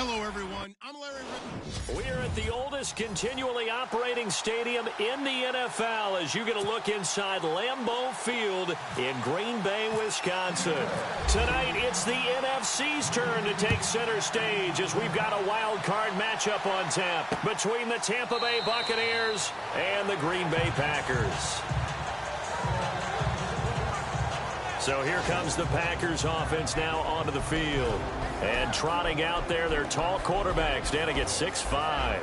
Hello, everyone. I'm Larry Riddle. We're at the oldest continually operating stadium in the NFL as you get a look inside Lambeau Field in Green Bay, Wisconsin. Tonight, it's the NFC's turn to take center stage as we've got a wild card matchup on tap between the Tampa Bay Buccaneers and the Green Bay Packers. So here comes the Packers offense now onto the field. And trotting out there, their tall quarterback standing at 6'5".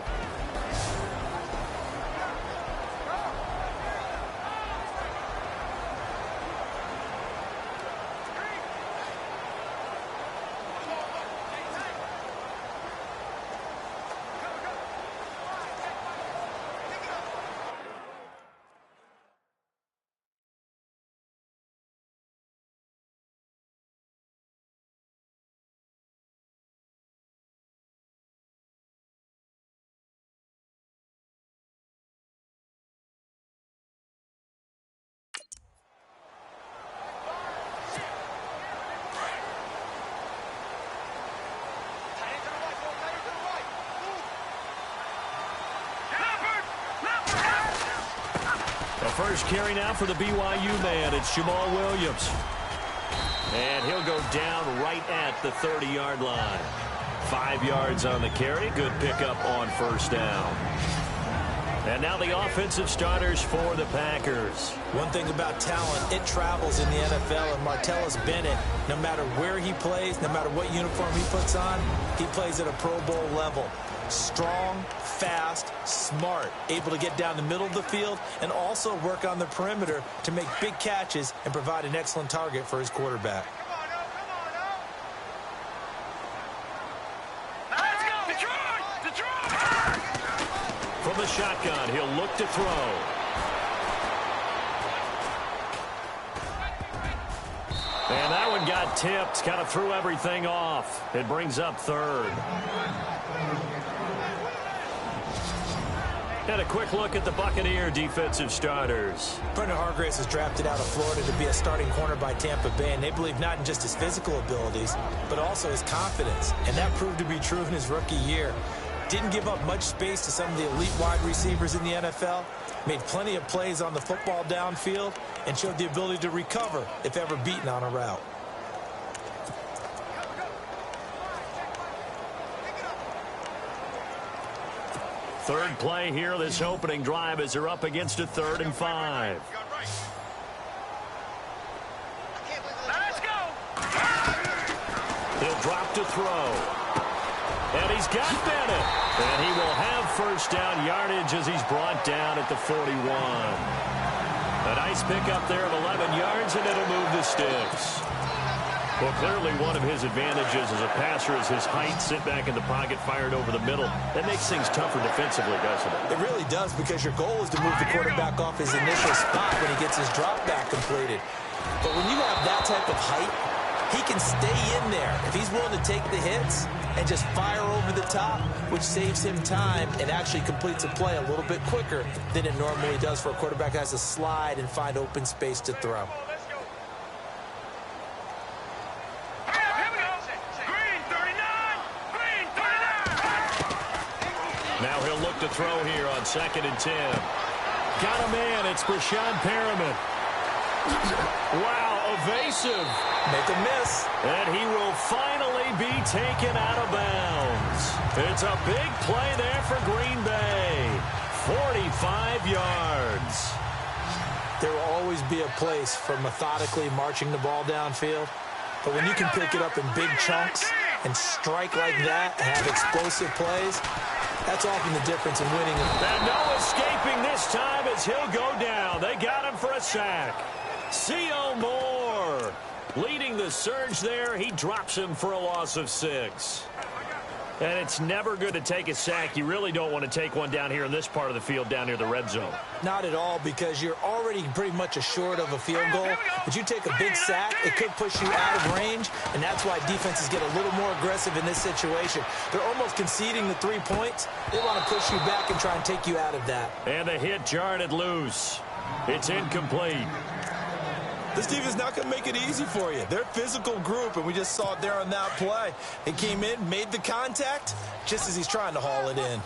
First carry now for the BYU man. It's Jamal Williams. And he'll go down right at the 30-yard line. 5 yards on the carry. Good pickup on first down. And now the offensive starters for the Packers. One thing about talent, it travels in the NFL, and Martellus Bennett, no matter where he plays, no matter what uniform he puts on, he plays at a Pro Bowl level. Strong, fast, smart, able to get down the middle of the field and also work on the perimeter to make big catches and provide an excellent target for his quarterback. From the shotgun, he'll look to throw. And that one got tipped, kind of threw everything off. It brings up third. And a quick look at the Buccaneer defensive starters. Brendan Hargraves was drafted out of Florida to be a starting corner by Tampa Bay, and they believe not in just his physical abilities, but also his confidence. And that proved to be true in his rookie year. Didn't give up much space to some of the elite wide receivers in the NFL, made plenty of plays on the football downfield, and showed the ability to recover if ever beaten on a route. Third play here, this opening drive, as they're up against a 3rd and 5. Let's go! He'll drop to throw. And he's got Bennett. And he will have first down yardage as he's brought down at the 41. A nice pickup there of 11 yards, and it'll move the sticks. Well, clearly one of his advantages as a passer is his height. Sit back in the pocket, fired over the middle. That makes things tougher defensively, doesn't it? It really does, because your goal is to move the quarterback off his initial spot when he gets his drop back completed. But when you have that type of height, he can stay in there if he's willing to take the hits and just fire over the top, which saves him time and actually completes a play a little bit quicker than it normally does for a quarterback that has to slide and find open space to throw. Now he'll look to throw here on 2nd and 10. Got a man. It's Brashad Perriman. Wow, evasive. Make a miss. And he will finally be taken out of bounds. It's a big play there for Green Bay. 45 yards. There will always be a place for methodically marching the ball downfield. But when you can pick it up in big chunks and strike like that and have explosive plays, that's often the difference in winning. And no escaping this time as he'll go down. They got him for a sack. C.O. Moore leading the surge there. He drops him for a loss of 6. And it's never good to take a sack. You really don't want to take one down here in this part of the field, down near the red zone. Not at all, because you're already pretty much assured of a field goal. But you take a big sack, it could push you out of range, and that's why defenses get a little more aggressive in this situation. They're almost conceding the 3 points. They want to push you back and try and take you out of that. And the hit jarred it loose. It's incomplete. This defense is not going to make it easy for you. They're a physical group, and we just saw it there on that play. He came in, made the contact, just as he's trying to haul it in.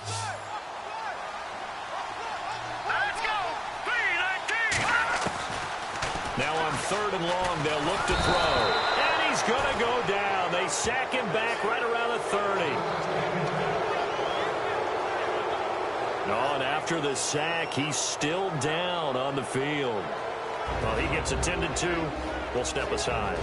Let's go. 3-19. Now on 3rd and long, they'll look to throw. And he's going to go down. They sack him back right around the 30. Oh, and after the sack, he's still down on the field. Well, he gets attended to. We'll step aside.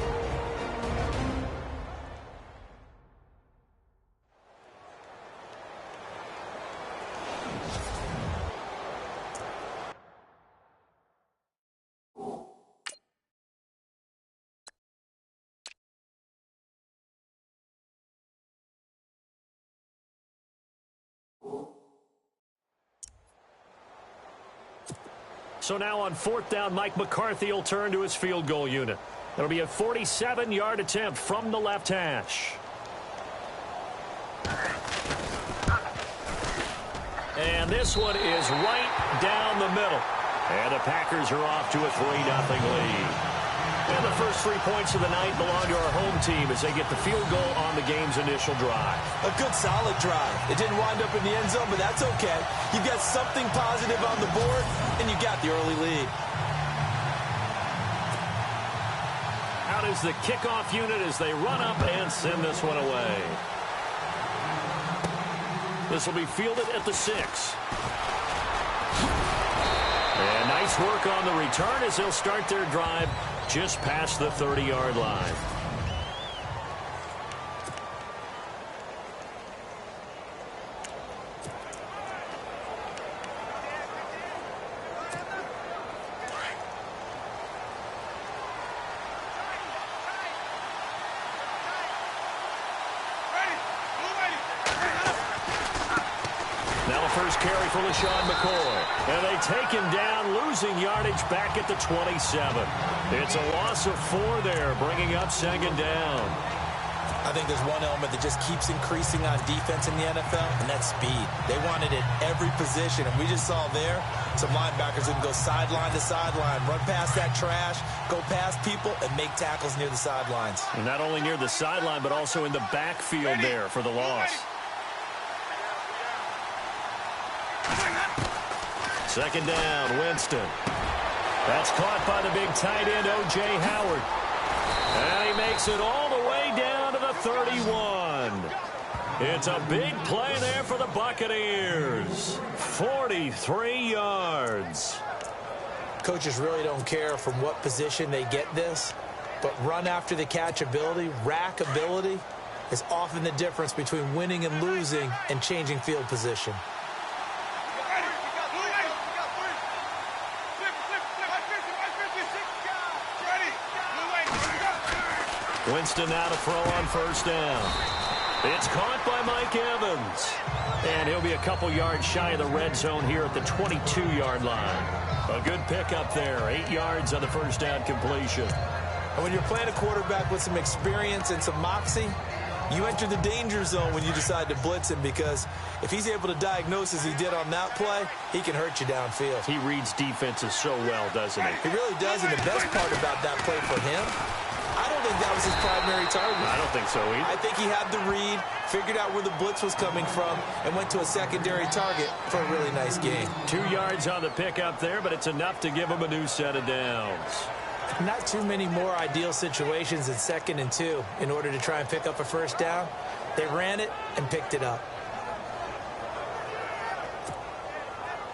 So now on 4th down, Mike McCarthy will turn to his field goal unit. It'll be a 47-yard attempt from the left hash. And this one is right down the middle. And the Packers are off to a 3-0 lead. And the first 3 points of the night belong to our home team as they get the field goal on the game's initial drive. A good, solid drive. It didn't wind up in the end zone, but that's okay. You've got something positive on the board, and you got the early lead. Out is the kickoff unit as they run up and send this one away. This will be fielded at the 6. And nice work on the return as they'll start their drive just past the 30-yard line. Now the first carry for LaShawn McCoy. And they take him down, losing yardage back at the 27. It's a loss of 4 there, bringing up 2nd down. I think there's one element that just keeps increasing on defense in the NFL, and that's speed. They want it at every position, and we just saw there some linebackers who can go sideline to sideline, run past that trash, go past people, and make tackles near the sidelines. And not only near the sideline, but also in the backfield there for the loss. 2nd down, Winston. That's caught by the big tight end, O.J. Howard. And he makes it all the way down to the 31. It's a big play there for the Buccaneers. 43 yards. Coaches really don't care from what position they get this, but run after the catch ability, rack ability, is often the difference between winning and losing and changing field position. Winston now to throw on 1st down. It's caught by Mike Evans. And he'll be a couple yards shy of the red zone here at the 22-yard line. A good pickup there. 8 yards on the 1st down completion. And when you're playing a quarterback with some experience and some moxie, you enter the danger zone when you decide to blitz him, because if he's able to diagnose as he did on that play, he can hurt you downfield. He reads defenses so well, doesn't he? He really does, and the best part about that play for him, I don't think that was his primary target. I don't think so either. I think he had the read, figured out where the blitz was coming from, and went to a secondary target for a really nice game. 2 yards on the pickup there, but it's enough to give him a new set of downs. Not too many more ideal situations in 2nd and 2 in order to try and pick up a 1st down. They ran it and picked it up.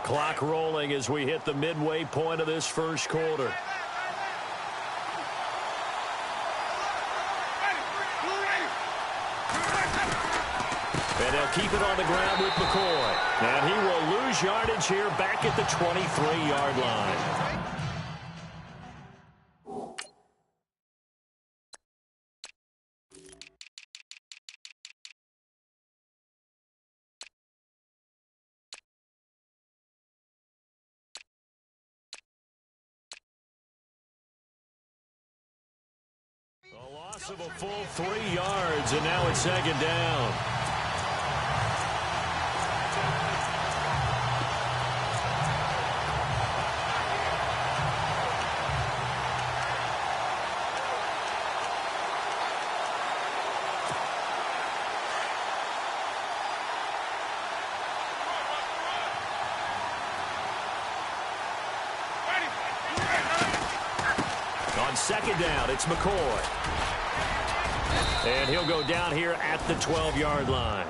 Clock rolling as we hit the midway point of this 1st quarter. And they'll keep it on the ground with McCoy. And he will lose yardage here back at the 23-yard line. A loss of a full 3 yards, and now it's 2nd down. On second down, it's McCoy. And he'll go down here at the 12-yard line.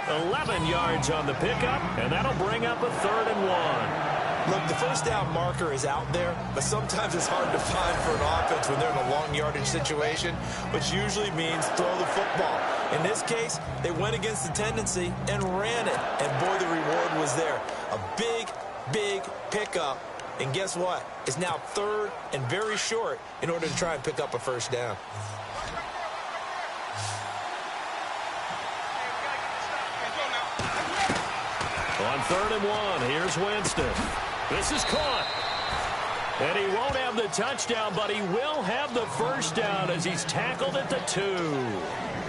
11 yards on the pickup, and that'll bring up a 3rd and 1. Look, the first down marker is out there, but sometimes it's hard to find for an offense when they're in a long yardage situation, which usually means throw the football. In this case, they went against the tendency and ran it, and boy, the reward was there. A big, big pickup, and guess what? It's now 3rd and very short in order to try and pick up a first down. On 3rd and 1, here's Winston. This is caught. And he won't have the touchdown, but he will have the first down as he's tackled at the 2.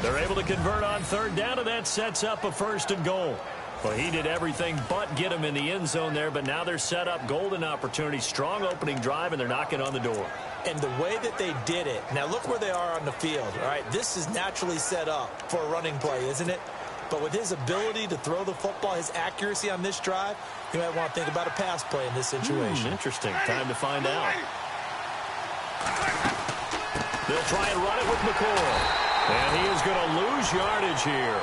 They're able to convert on 3rd down, and that sets up a 1st and goal. Well, he did everything but get him in the end zone there, but now they're set up golden opportunity, strong opening drive, and they're knocking on the door. And the way that they did it, now look where they are on the field, all right? This is naturally set up for a running play, isn't it? But with his ability to throw the football, his accuracy on this drive, you might want to think about a pass play in this situation. Interesting. Time to find out. They'll try and run it with McCoy. And he is going to lose yardage here.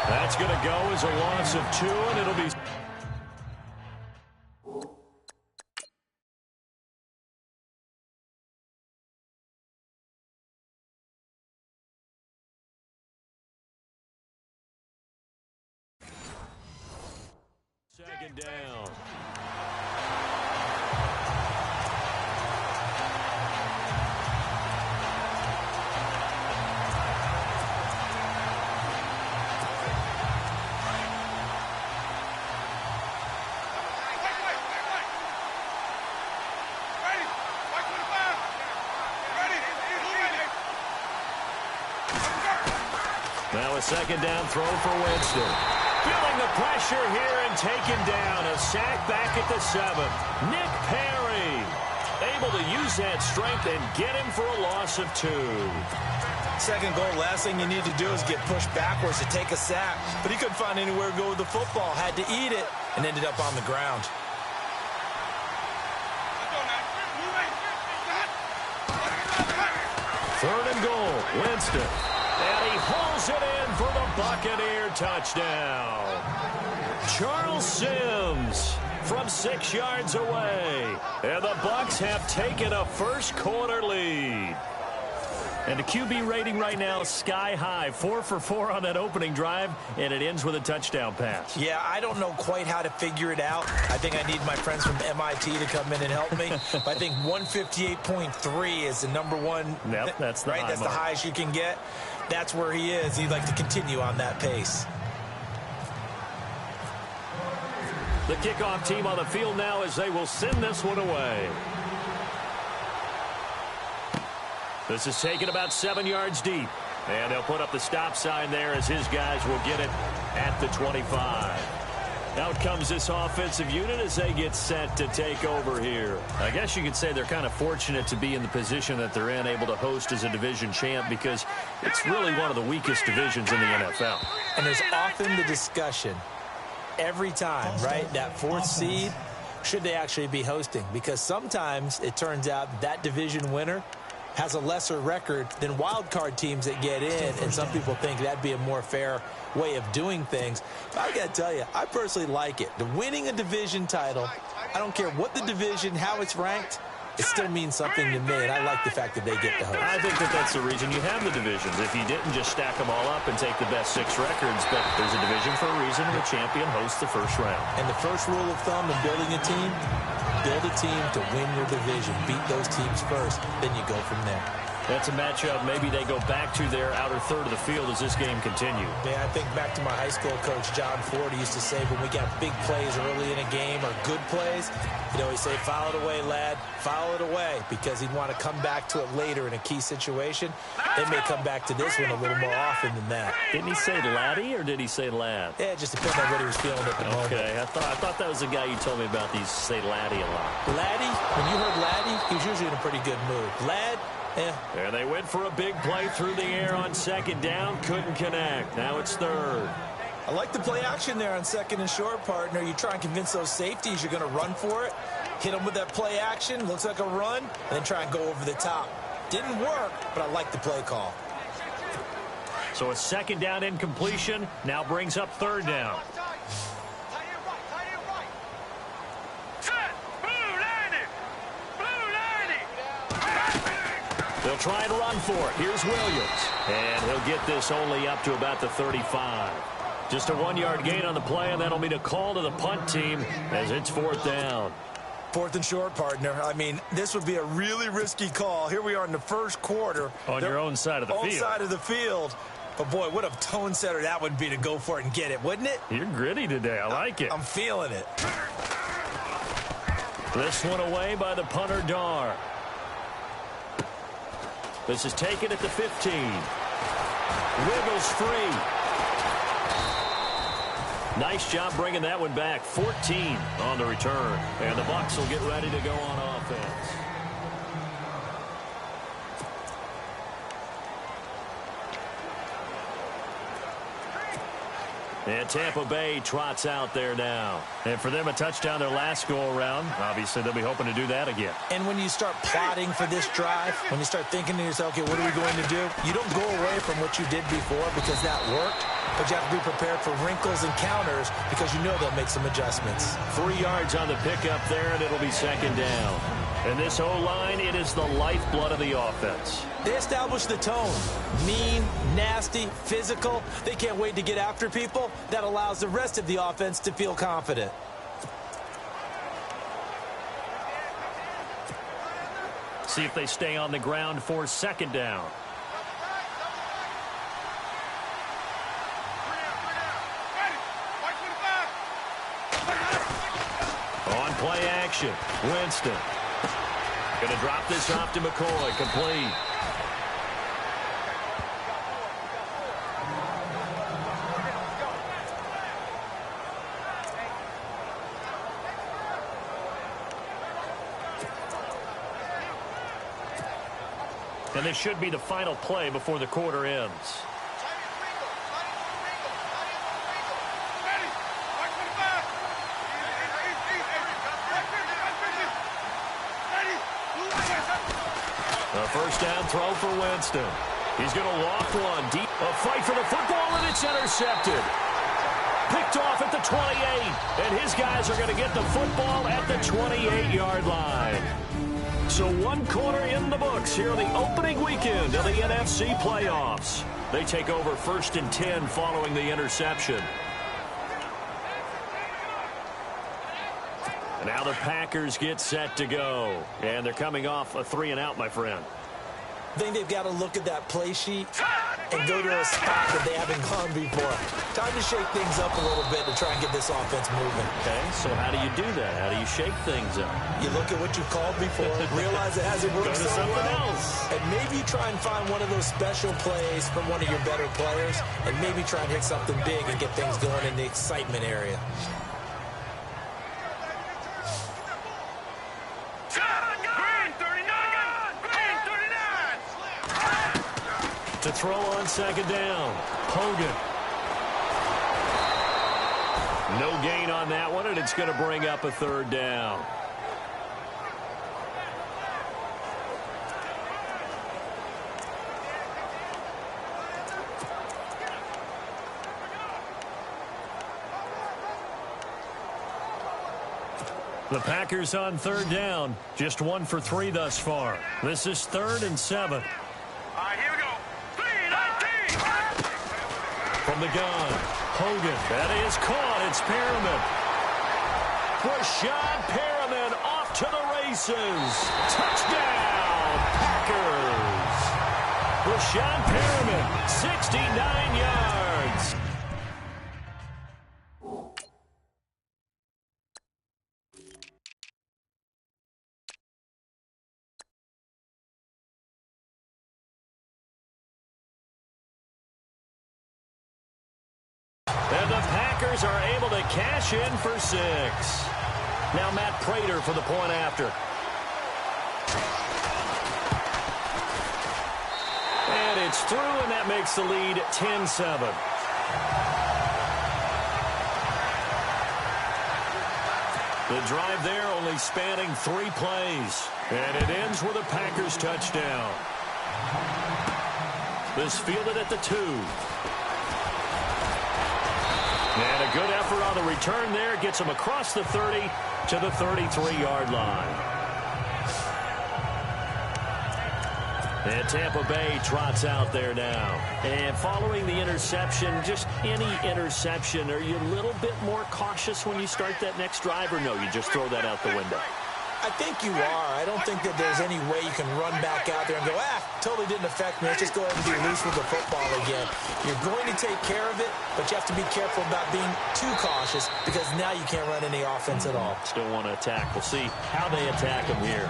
That's going to go as a loss of 2, and it'll be... Second down. Now a second down throw for Winston. Feeling the pressure here and taken down. A sack back at the 7. Nick Perry able to use that strength and get him for a loss of 2. Second goal, last thing you need to do is get pushed backwards to take a sack. But he couldn't find anywhere to go with the football. Had to eat it and ended up on the ground. Third and goal, Winston. And he hauls it in for the Buccaneer touchdown. Charles Sims from 6 yards away. And the Bucs have taken a first-quarter lead. And the QB rating right now is sky high. 4 for 4 on that opening drive, and it ends with a touchdown pass. Yeah, I don't know quite how to figure it out. I think I need my friends from MIT to come in and help me. But I think 158.3 is the number one. Yep, that's the right. high That's mark. the highest you can get. That's where he is. He'd like to continue on that pace. The kickoff team on the field now as they will send this one away. This is taken about 7 yards deep. And they'll put up the stop sign there as his guys will get it at the 25. Out comes this offensive unit as they get set to take over here. I guess you could say they're kind of fortunate to be in the position that they're in, able to host as a division champ, because it's really one of the weakest divisions in the NFL. And there's often the discussion every time, right, that 4th seed, should they actually be hosting? Because sometimes it turns out that division winner has a lesser record than wild card teams that get in, and some people think that'd be a more fair way of doing things. But I gotta tell you, I personally like it. The winning a division title, I don't care what the division, how it's ranked, it still means something to me, and I like the fact that they get to host. I think that that's the reason you have the divisions. If you didn't just stack them all up and take the best 6 records, but there's a division for a reason, and the champion hosts the first round. And the first rule of thumb in building a team, build a team to win your division. Beat those teams first, then you go from there. That's a matchup maybe they go back to their outer third of the field as this game continues. Yeah, I think back to my high school coach, John Ford. He used to say when we got big plays early in a game or good plays, you know, he'd say, foul it away, lad, foul it away, because he'd want to come back to it later in a key situation. They may come back to this one a little more often than that. Didn't he say laddie or did he say lad? Yeah, it just depends on what he was feeling at the moment. Okay, I thought that was the guy you told me about. These say laddie a lot. Laddie, when you heard laddie, he was usually in a pretty good mood. Lad, There they went for a big play through the air on second down. Couldn't connect. Now it's third. I like the play action there on second and short, partner. You try and convince those safeties you're going to run for it. Hit them with that play action. Looks like a run. And then try and go over the top. Didn't work, but I like the play call. So a second down incompletion now brings up third down. They'll try and run for it. Here's Williams. And he'll get this only up to about the 35. Just a 1-yard gain on the play, and that'll mean a call to the punt team as it's fourth down. Fourth and short, partner. I mean, this would be a really risky call. Here we are in the first quarter. On your own side of the field. Own side of the field. But, boy, what a tone setter that would be to go for it and get it, wouldn't it? You're gritty today. I like it. I'm feeling it. This one away by the punter, Dar. This is taken at the 15. Wiggles free. Nice job bringing that one back. 14 on the return. And the Bucs will get ready to go on offense. And Tampa Bay trots out there now. And for them, a touchdown their last go-around. Obviously, they'll be hoping to do that again. And when you start plotting for this drive, when you start thinking to yourself, okay, what are we going to do? You don't go away from what you did before because that worked, but you have to be prepared for wrinkles and counters because you know they'll make some adjustments. 3 yards on the pickup there, and it'll be second down. And this O-line, it is the lifeblood of the offense. They establish the tone. Mean, nasty, physical. They can't wait to get after people. That allows the rest of the offense to feel confident. See if they stay on the ground for second down. On play action, Winston. Going to drop this off to McCoy, complete. And this should be the final play before the quarter ends. A first down throw for Winston. He's going to loft one deep. A fight for the football, and it's intercepted. Picked off at the 28, and his guys are going to get the football at the 28-yard line. So 1 quarter in the books here on the opening weekend of the NFC playoffs. They take over 1st and 10 following the interception. And now the Packers get set to go. And they're coming off a 3-and-out, my friend. I think they've got to look at that play sheet and go to a spot that they haven't gone before. Time to shake things up a little bit to try and get this offense moving. Okay, so how do you do that? How do you shake things up? You look at what you called before, realize it hasn't worked Go to so something well, else. and maybe try and find one of those special plays from one of your better players, and maybe try and hit something big and get things going in the excitement area. To throw on second down, Hogan. No gain on that one, and it's going to bring up a third down. The Packers on third down, just 1 for 3 thus far. This is 3rd and 7. All right, here we go. 3-19. From the gun, Hogan. That is caught. It's Perriman. Rashad Perriman off to the races. Touchdown, Packers. Rashad Perriman, 69 yards. And the Packers are able to cash in for 6. Now Matt Prater for the point after. And it's through, and that makes the lead 10-7. The drive there only spanning 3 plays. And it ends with a Packers touchdown. This fielded at the 2. And a good effort on the return there. Gets him across the 30 to the 33-yard line. And Tampa Bay trots out there now. And following the interception, just any interception, are you a little bit more cautious when you start that next drive, or no, you just throw that out the window? I think you are. I don't think that there's any way you can run back out there and go, totally didn't affect me. Let's just go ahead and be loose with the football again. You're going to take care of it, but you have to be careful about being too cautious because now you can't run any offense at all. Still want to attack. We'll see how they attack him here.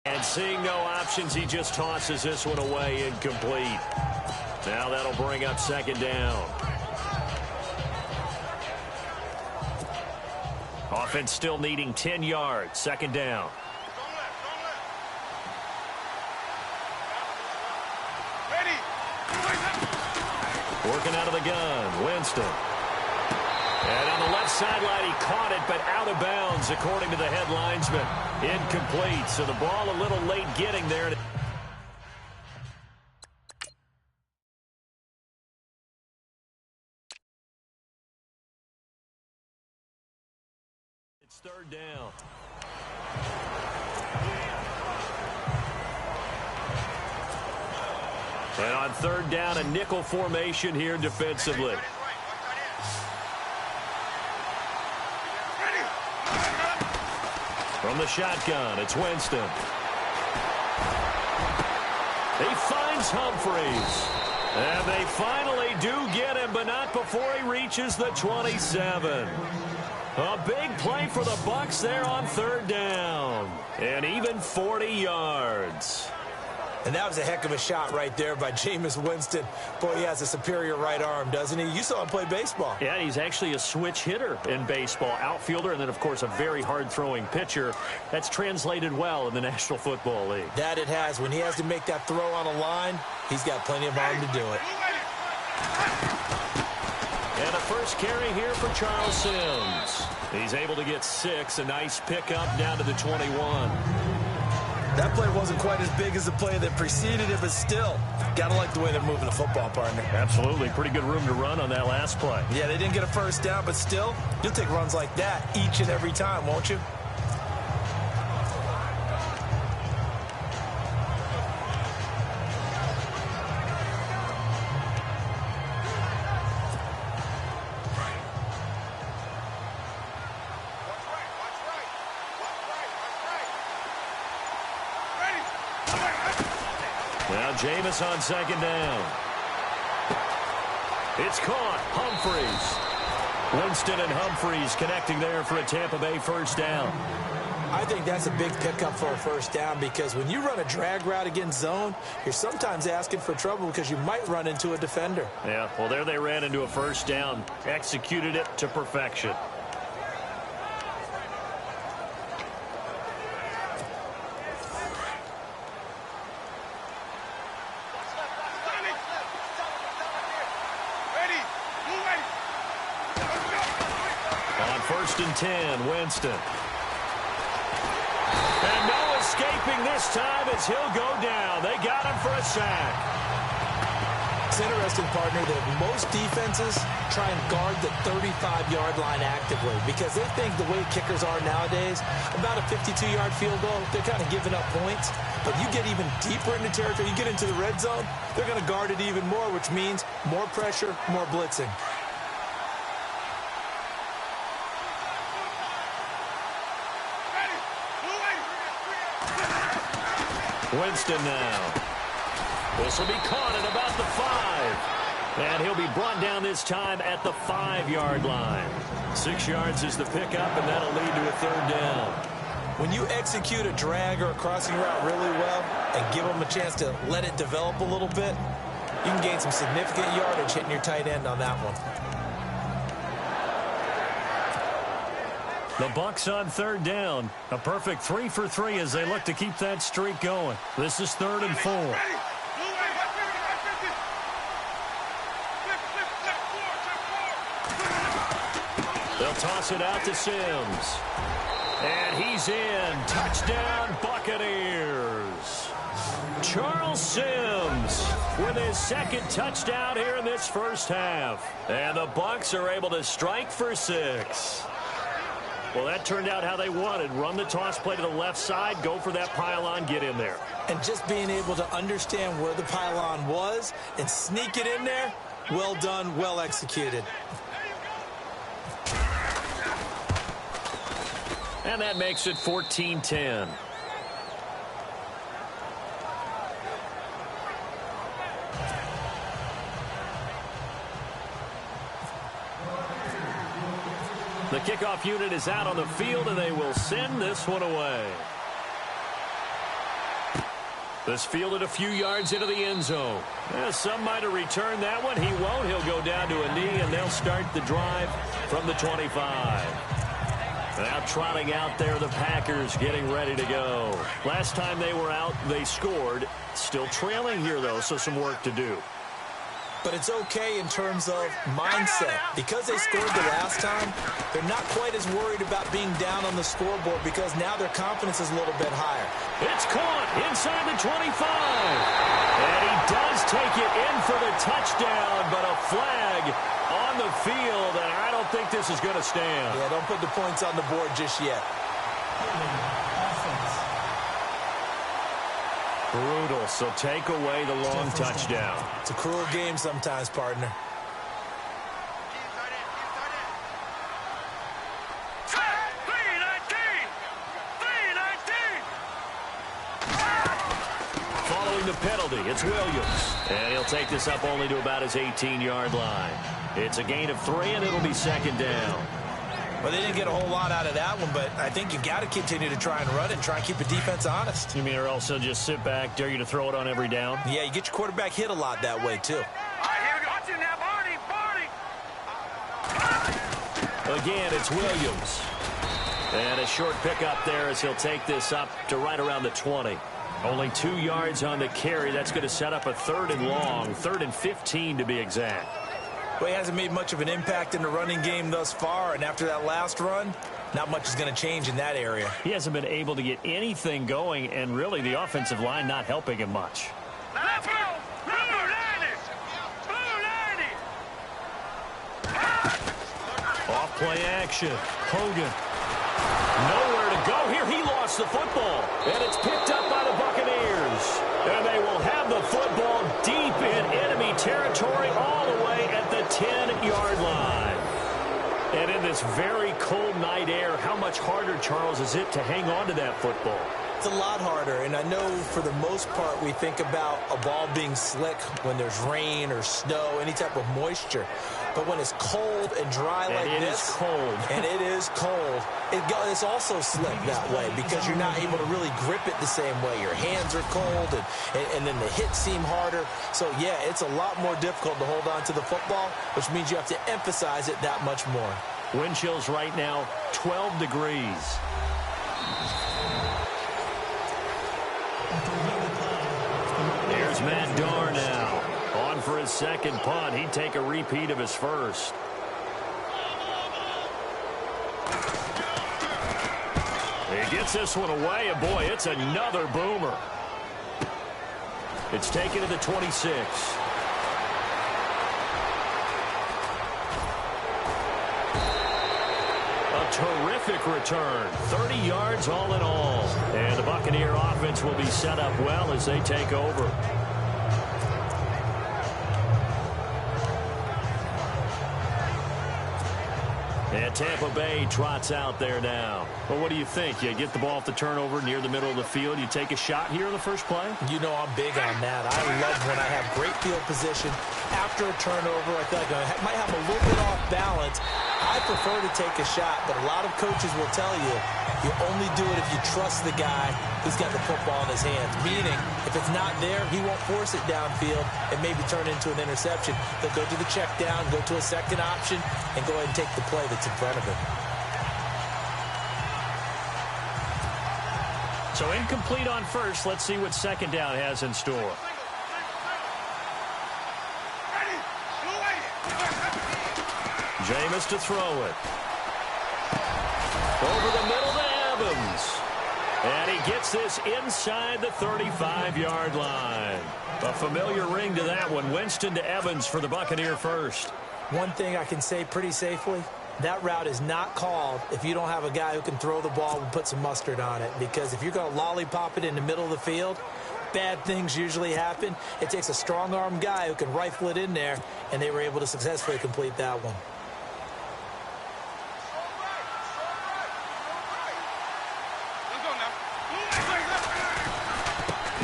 And seeing no options, he just tosses this one away, incomplete. Now that'll bring up second down. Offense still needing 10 yards. Second down. Working out of the gun, Winston. And on the left sideline, he caught it, but out of bounds, according to the head linesman. Incomplete, so the ball a little late getting there. It's third down. And on third down, a nickel formation here defensively. From the shotgun, it's Winston. He finds Humphries. And they finally do get him, but not before he reaches the 27. A big play for the Bucs there on third down. And even 40 yards. And that was a heck of a shot right there by Jameis Winston. Boy, he has a superior right arm, doesn't he? You saw him play baseball. Yeah, he's actually a switch hitter in baseball. Outfielder, and then, of course, a very hard-throwing pitcher. That's translated well in the National Football League. That it has. When he has to make that throw on a line, he's got plenty of arm to do it. And a first carry here for Charles Sims. He's able to get 6. A nice pickup down to the 21. That play wasn't quite as big as the play that preceded it, but still, got to like the way they're moving the football, partner. Absolutely. Pretty good room to run on that last play. Yeah, they didn't get a first down, but still, you'll take runs like that each and every time, won't you? Now Jameis on second down. It's caught. Humphries. Winston and Humphries connecting there for a Tampa Bay first down. I think that's a big pickup for a first down because when you run a drag route against zone, you're sometimes asking for trouble because you might run into a defender. Yeah, well, there they ran into a first down. Executed it to perfection. First and 10, Winston. And no escaping this time as he'll go down. They got him for a sack. It's interesting, partner, that most defenses try and guard the 35-yard line actively because they think the way kickers are nowadays, about a 52-yard field goal, they're kind of giving up points. But you get even deeper into territory, you get into the red zone, they're going to guard it even more, which means more pressure, more blitzing. Winston now. This will be caught at about the 5. And he'll be brought down this time at the 5-yard line. 6 yards is the pickup, and that'll lead to a third down. When you execute a drag or a crossing route really well and give them a chance to let it develop a little bit, you can gain some significant yardage hitting your tight end on that one. The Bucs on third down. A perfect 3 for 3 as they look to keep that streak going. This is 3rd and 4. They'll toss it out to Sims. And he's in. Touchdown, Buccaneers. Charles Sims with his second touchdown here in this first half. And the Bucs are able to strike for 6. Well, that turned out how they wanted. Run the toss play to the left side, go for that pylon, get in there. And just being able to understand where the pylon was and sneak it in there, well done, well executed. And that makes it 14-10. The kickoff unit is out on the field, and they will send this one away. This fielded a few yards into the end zone. Some might have returned that one. He won't. He'll go down to a knee, and they'll start the drive from the 25. Now trotting out there, the Packers getting ready to go. Last time they were out, they scored. Still trailing here, though, so some work to do. But it's okay in terms of mindset. Because they scored the last time, they're not quite as worried about being down on the scoreboard because now their confidence is a little bit higher. It's caught inside the 25. And he does take it in for the touchdown, but a flag on the field, and I don't think this is going to stand. Yeah, don't put the points on the board just yet. Brutal, so take away the long touchdown. It's a cruel game sometimes, partner. Following the penalty, it's Williams. And he'll take this up only to about his 18-yard line. It's a gain of 3, and it'll be 2nd down. Well, they didn't get a whole lot out of that one, but I think you got to continue to try and run it and try and keep the defense honest. You mean or also just sit back, dare you to throw it on every down? Yeah, you get your quarterback hit a lot that way, too. All right, here we go. Watch it now, Barney. Again, it's Williams. And a short pickup there as he'll take this up to right around the 20. Only 2 yards on the carry. That's going to set up a 3rd and long, 3rd and 15 to be exact. Well, he hasn't made much of an impact in the running game thus far, and after that last run, not much is going to change in that area. He hasn't been able to get anything going, and really the offensive line not helping him much. Let's go. Blue 90. Off-play action. Hogan. Nowhere to go here. He lost the football, and it's picked up by the Buccaneers. And they will have the football deep in enemy territory all the way at the 10-yard line. And in this very cold night air, how much harder, Charles, is it to hang on to that football? It's a lot harder, and I know for the most part we think about a ball being slick when there's rain or snow, any type of moisture. But when it's cold and dry like this, and it is cold, it's also slick that way because you're not able to really grip it the same way. Your hands are cold, and then the hits seem harder. So, yeah, it's a lot more difficult to hold on to the football, which means you have to emphasize it that much more. Wind chills right now, 12 degrees. Here's Matt Darr now. On for his second punt. He'd take a repeat of his first. He gets this one away, and boy, it's another boomer. It's taken to the 26. A terrific return. 30 yards all in all. And the Buccaneer offense will be set up well as they take over. And Tampa Bay trots out there now. Well, what do you think? You get the ball off the turnover near the middle of the field. You take a shot here in the first play? You know I'm big on that. I love when I have great field position. After a turnover, I feel like I might have a little bit off balance. I prefer to take a shot, but a lot of coaches will tell you, you only do it if you trust the guy who's got the football in his hands. Meaning, if it's not there, he won't force it downfield and maybe turn into an interception. He'll go to the check down, go to a second option, and go ahead and take the play that's in front of him. So incomplete on first. Let's see what second down has in store. Jameis to throw it. Over the middle to Evans. And he gets this inside the 35-yard line. A familiar ring to that one. Winston to Evans for the Buccaneer first. One thing I can say pretty safely, that route is not called if you don't have a guy who can throw the ball and put some mustard on it. Because if you're going to lollipop it in the middle of the field, bad things usually happen. It takes a strong-arm guy who can rifle it in there, and they were able to successfully complete that one.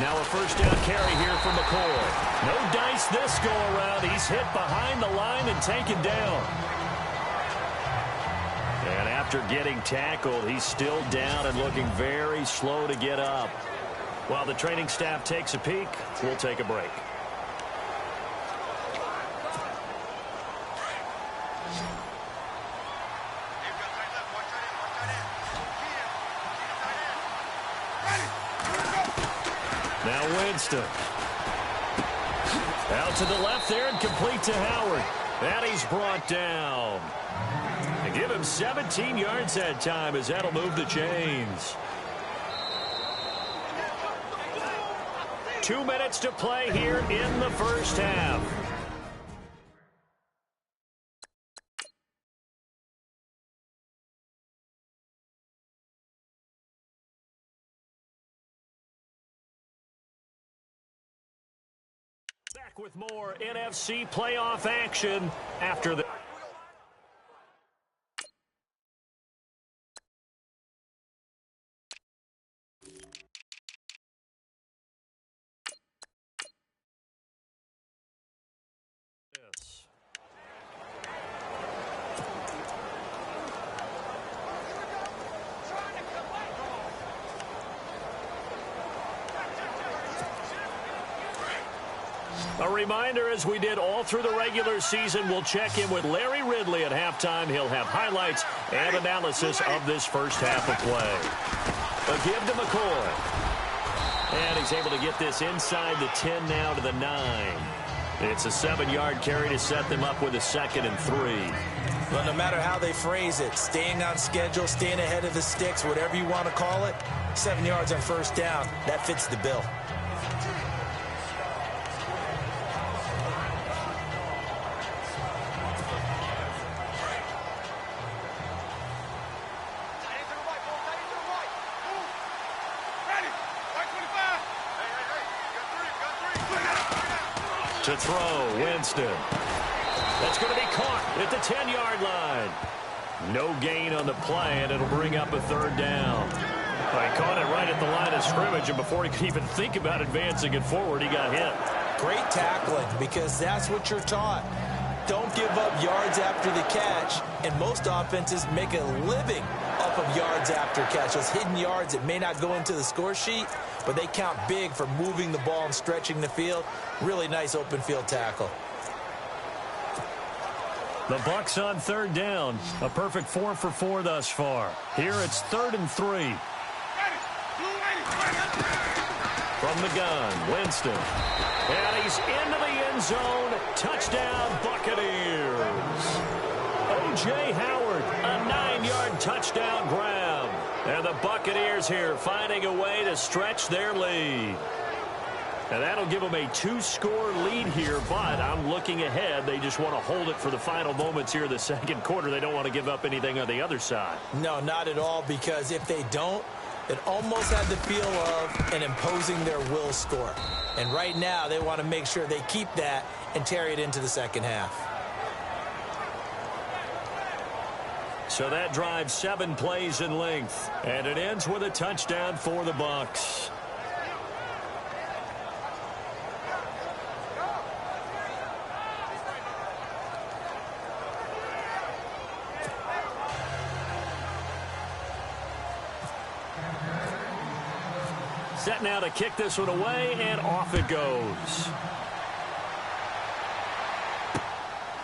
Now a first down carry here from McCoy. No dice this go-around. He's hit behind the line and taken down. And after getting tackled, he's still down and looking very slow to get up. While the training staff takes a peek, we'll take a break. Now Winston. Out to the left there and complete to Howard. And he's brought down. They give him 17 yards that time as that'll move the chains. 2 minutes to play here in the first half. Back with more NFC playoff action after the... A reminder, as we did all through the regular season, we'll check in with Larry Ridley at halftime. He'll have highlights and analysis of this first half of play. A give to McCoy. And he's able to get this inside the 10 now to the 9. It's a 7-yard carry to set them up with a 2nd and 3. Well, no matter how they phrase it, staying on schedule, staying ahead of the sticks, whatever you want to call it, 7 yards on first down, that fits the bill. To throw, Winston. That's going to be caught at the 10-yard line. No gain on the play, and it'll bring up a 3rd down. He caught it right at the line of scrimmage, and before he could even think about advancing it forward, he got hit. Great tackling, because that's what you're taught. Don't give up yards after the catch, and most offenses make a living off of yards after catch. Those hidden yards that may not go into the score sheet, but they count big for moving the ball and stretching the field. Really nice open field tackle. The Bucs on 3rd down. A perfect 4 for 4 thus far. Here it's 3rd and 3. From the gun, Winston. And he's into the end zone. Touchdown, Buccaneers. O.J. Howard, a 9-yard touchdown grab. And the Buccaneers here finding a way to stretch their lead. And that'll give them a 2-score lead here, but I'm looking ahead. They just want to hold it for the final moments here in the second quarter. They don't want to give up anything on the other side. No, not at all, because if they don't, it almost had the feel of an imposing their will score. And right now, they want to make sure they keep that and carry it into the second half. So that drives 7 plays in length, and it ends with a touchdown for the Bucs. Set now to kick this one away, and off it goes.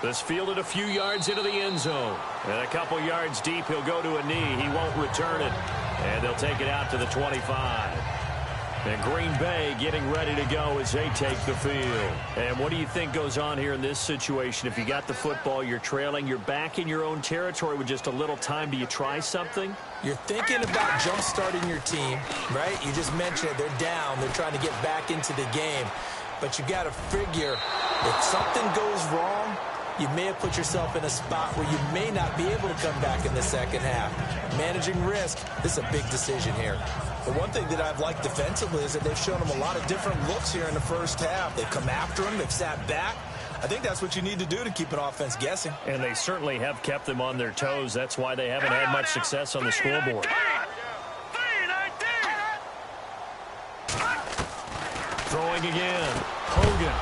This fielded a few yards into the end zone. And a couple yards deep, he'll go to a knee. He won't return it. And they'll take it out to the 25. And Green Bay getting ready to go as they take the field. And what do you think goes on here in this situation? If you got the football, you're trailing, you're back in your own territory with just a little time. Do you try something? You're thinking about jump-starting your team, right? You just mentioned it. They're down. They're trying to get back into the game. But you got to figure if something goes wrong, you may have put yourself in a spot where you may not be able to come back in the second half. Managing risk, this is a big decision here. The one thing that I've liked defensively is that they've shown them a lot of different looks here in the first half. They've come after them. They've sat back. I think that's what you need to do to keep an offense guessing. And they certainly have kept them on their toes. That's why they haven't had much success on the scoreboard. Throwing again. Hogan.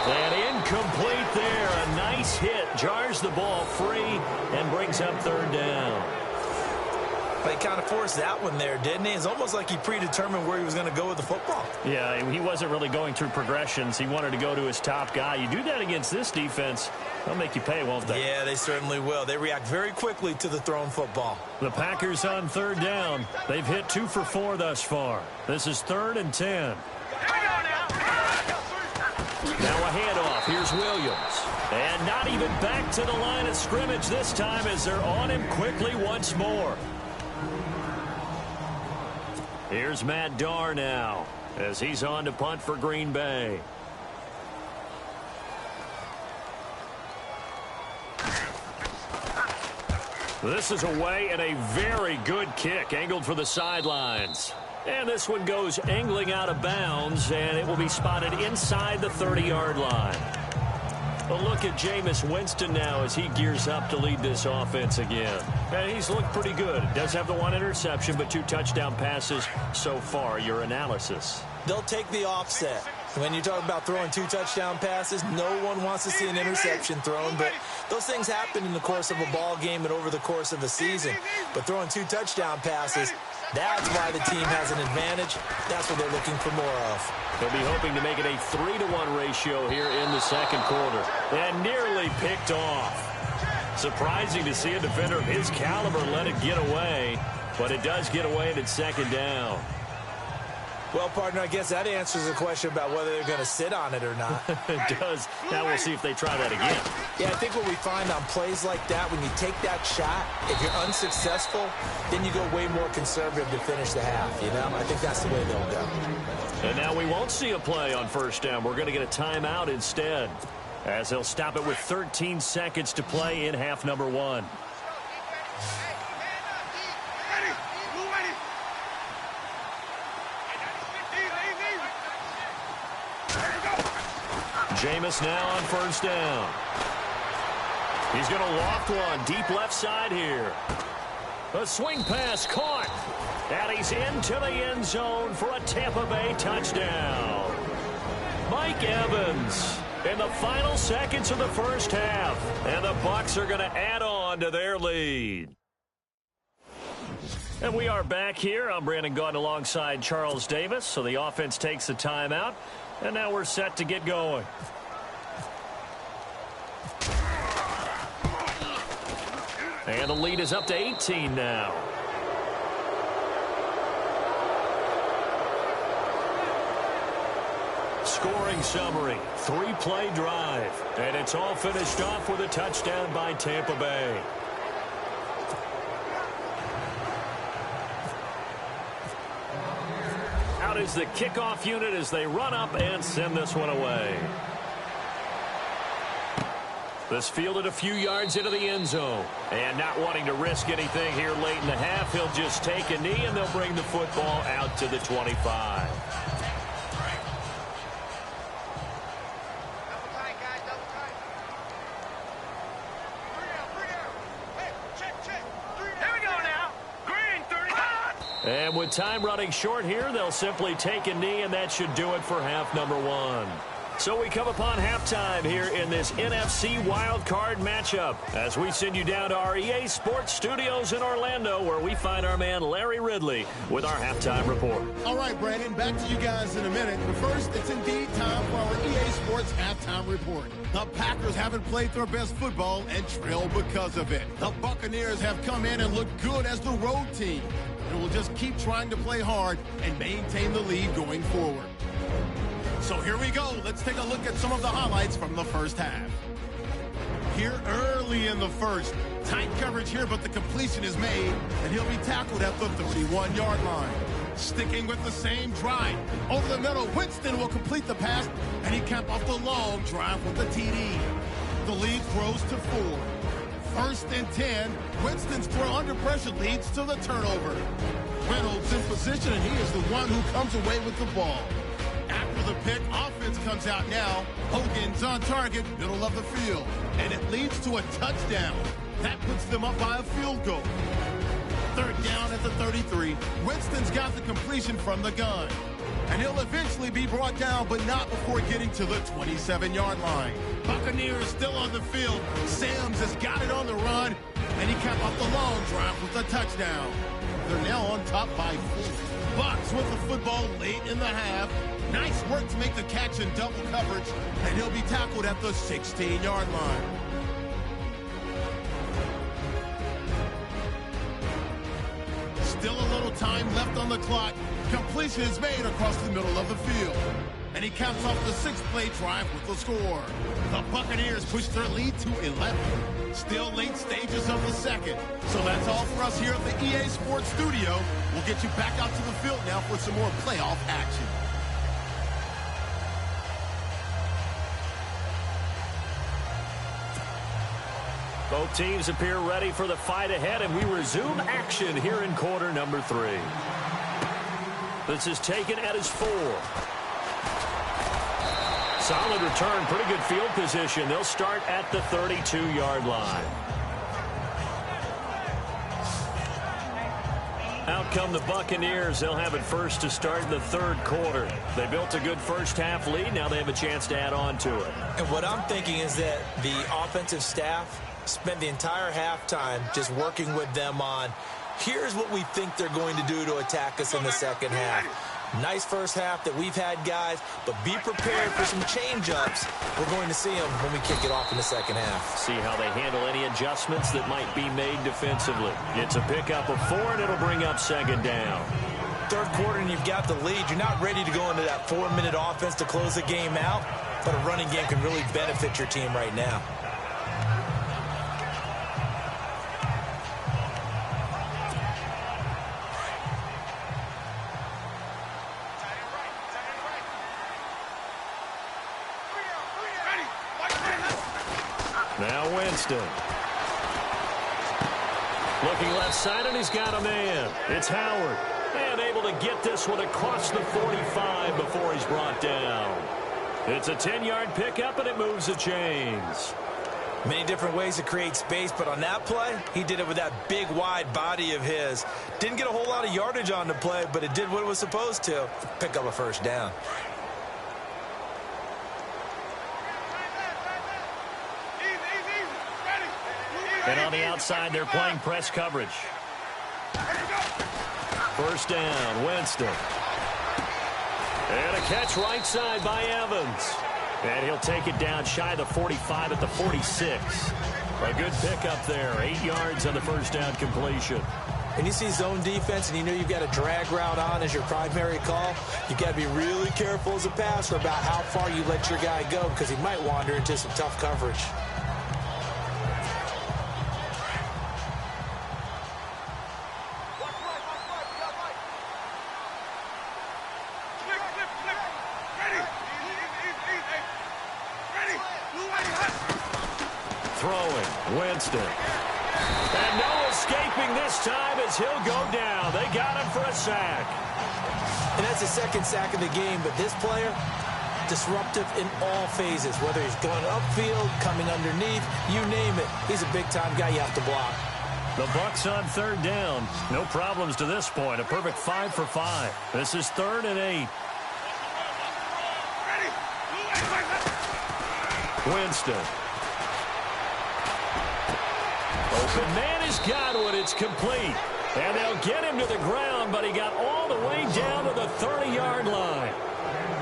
And incomplete there. A nice hit. Jars the ball free and brings up third down. But he kind of forced that one there, didn't he? It's almost like he predetermined where he was going to go with the football. Yeah, he wasn't really going through progressions. He wanted to go to his top guy. You do that against this defense, they'll make you pay, won't they? Yeah, they certainly will. They react very quickly to the thrown football. The Packers on third down. They've hit 2 for 4 thus far. This is 3rd and 10. Now a handoff. Here's Williams. And not even back to the line of scrimmage this time as they're on him quickly once more. Here's Matt Darr now as he's on to punt for Green Bay. This is away and a very good kick angled for the sidelines. And this one goes angling out of bounds, and it will be spotted inside the 30-yard line. A look at Jameis Winston now as he gears up to lead this offense again. And he's looked pretty good. Does have the 1 interception, but 2 touchdown passes so far. Your analysis? They'll take the offset. When you talk about throwing 2 touchdown passes, no one wants to see an interception thrown, but those things happen in the course of a ball game and over the course of a season. But throwing 2 touchdown passes, that's why the team has an advantage. That's what they're looking for more of. They'll be hoping to make it a 3-to-1 ratio here in the second quarter. And nearly picked off. Surprising to see a defender of his caliber let it get away, but it does get away and it's second down. Well, partner, I guess that answers the question about whether they're going to sit on it or not. It does. Now we'll see if they try that again. Yeah, I think what we find on plays like that, when you take that shot, if you're unsuccessful, then you go way more conservative to finish the half, you know? I think that's the way they'll go. And now we won't see a play on first down. We're going to get a timeout instead, as they'll stop it with 13 seconds to play in half number 1. Jameis now on first down. He's going to loft one deep left side here. A swing pass caught. And he's into the end zone for a Tampa Bay touchdown. Mike Evans in the final seconds of the first half. And the Bucs are going to add on to their lead. And we are back here. I'm Brandon Gaudin alongside Charles Davis. So the offense takes a timeout. And now we're set to get going. And the lead is up to 18 now. Scoring summary, 3-play drive. And it's all finished off with a touchdown by Tampa Bay. Out is the kickoff unit as they run up and send this one away. This fielded a few yards into the end zone. And not wanting to risk anything here late in the half, he'll just take a knee and they'll bring the football out to the 25. And with time running short here, they'll simply take a knee, and that should do it for half number 1. So we come upon halftime here in this NFC wildcard matchup as we send you down to our EA Sports Studios in Orlando, where we find our man Larry Ridley with our halftime report. All right, Brandon, back to you guys in a minute. But first, it's indeed time for our EA Sports halftime report. The Packers haven't played their best football and trail because of it. The Buccaneers have come in and looked good as the road team. and will just keep trying to play hard and maintain the lead going forward. So here we go. Let's take a look at some of the highlights from the first half. Here early in the first. Tight coverage here, but the completion is made, and he'll be tackled at the 31-yard line. Sticking with the same drive. Over the middle, Winston will complete the pass, and he capped off the long drive with the TD. The lead grows to 4. First and 10. Winston's throw under pressure leads to the turnover. Reynolds in position, and he is the one who comes away with the ball. After the pick, offense comes out now. Hogan's on target, middle of the field, and it leads to a touchdown. That puts them up by a field goal. Third down at the 33. Winston's got the completion from the gun. And he'll eventually be brought down, but not before getting to the 27-yard line. Buccaneers still on the field. Sams has got it on the run, and he capped off the long drive with a touchdown. They're now on top by 4. Bucks with the football late in the half. Nice work to make the catch in double coverage, and he'll be tackled at the 16-yard line. Still a little time left on the clock. Completion is made across the middle of the field. And he caps off the 6-play drive with the score. The Buccaneers push their lead to 11. Still late stages of the second. So that's all for us here at the EA Sports Studio. We'll get you back out to the field now for some more playoff action. Both teams appear ready for the fight ahead, and we resume action here in quarter number 3. This is taken at his 4. Solid return, pretty good field position. They'll start at the 32-yard line. Out come the Buccaneers. They'll have it first to start in the third quarter. They built a good first half lead. Now they have a chance to add on to it. And what I'm thinking is that the offensive staff spent the entire halftime just working with them on, here's what we think they're going to do to attack us in the second half. Nice first half that we've had, guys, but be prepared for some change-ups. We're going to see them when we kick it off in the second half. See how they handle any adjustments that might be made defensively. It's a pickup of 4, and it'll bring up second down. Third quarter, and you've got the lead. You're not ready to go into that 4-minute offense to close the game out, but a running game can really benefit your team right now. Now Winston. Looking left side, and he's got a man. It's Howard. And able to get this one across the 45 before he's brought down. It's a 10-yard pickup, and it moves the chains. Many different ways to create space, but on that play, he did it with that big, wide body of his. Didn't get a whole lot of yardage on the play, but it did what it was supposed to. Pick up a first down. And on the outside, they're playing press coverage. First down, Winston. And a catch right side by Evans. And he'll take it down shy of the 45 at the 46. A good pickup there. 8 yards on the first down completion. When you see zone defense and you know you've got a drag route on as your primary call, you've got to be really careful as a passer about how far you let your guy go because he might wander into some tough coverage. Throwing, Winston. And no escaping this time as he'll go down. They got him for a sack. And that's the second sack of the game, but this player, disruptive in all phases, whether he's going upfield, coming underneath, you name it. He's a big-time guy you have to block. The Bucs on third down. No problems to this point. A perfect 5 for 5. This is 3rd and 8. Winston. Open man has got one. It's complete. And they'll get him to the ground, but he got all the way down to the 30-yard line.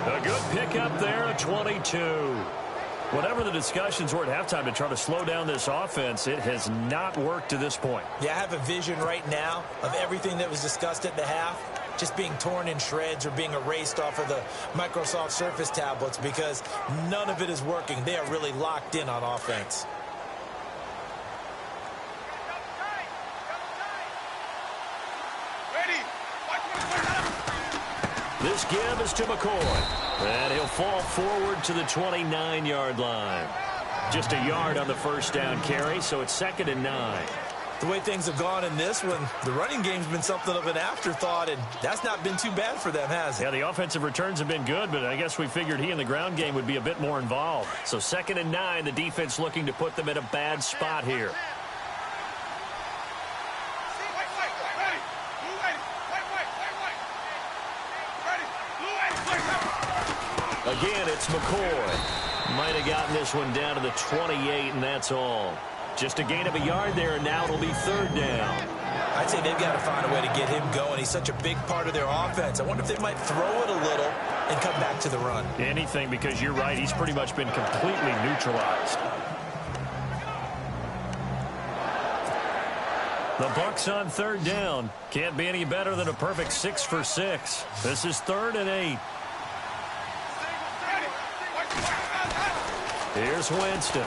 A good pickup there at 22. Whatever the discussions were at halftime to try to slow down this offense, it has not worked to this point. Yeah, I have a vision right now of everything that was discussed at the half just being torn in shreds or being erased off of the Microsoft Surface tablets because none of it is working. They are really locked in on offense. This give is to McCoy, and he'll fall forward to the 29-yard line. Just a yard on the first down carry, so it's 2nd and 9. The way things have gone in this one, the running game's been something of an afterthought, and that's not been too bad for them, has it? Yeah, the offensive returns have been good, but I guess we figured he in the ground game would be a bit more involved. So 2nd and 9, the defense looking to put them in a bad spot here. Again, it's McCoy. Might have gotten this one down to the 28, and that's all. Just a gain of a yard there, and now it'll be 3rd down. I'd say they've got to find a way to get him going. He's such a big part of their offense. I wonder if they might throw it a little and come back to the run. Anything, because you're right. He's pretty much been completely neutralized. The Bucs on 3rd down. Can't be any better than a perfect 6 for 6. This is 3rd and 8. Here's Winston.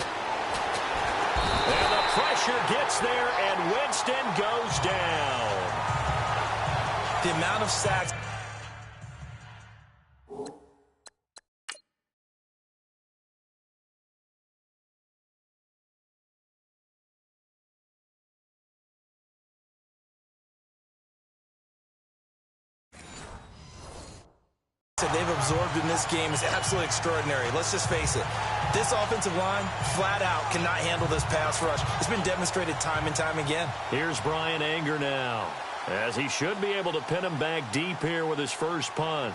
And the pressure gets there, and Winston goes down. The amount of sacks. They've absorbed in this game is absolutely extraordinary. Let's just face it. This offensive line, flat out, cannot handle this pass rush. It's been demonstrated time and time again. Here's Brian Anger now, as he should be able to pin him back deep here with his first punt.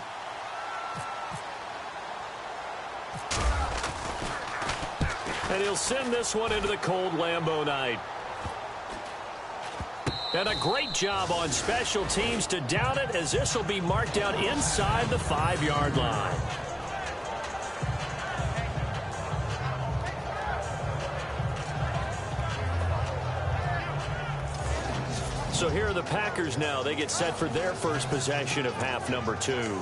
And he'll send this one into the cold Lambeau night. And a great job on special teams to down it, as this will be marked out inside the 5-yard line. So here are the Packers now. They get set for their first possession of half number 2.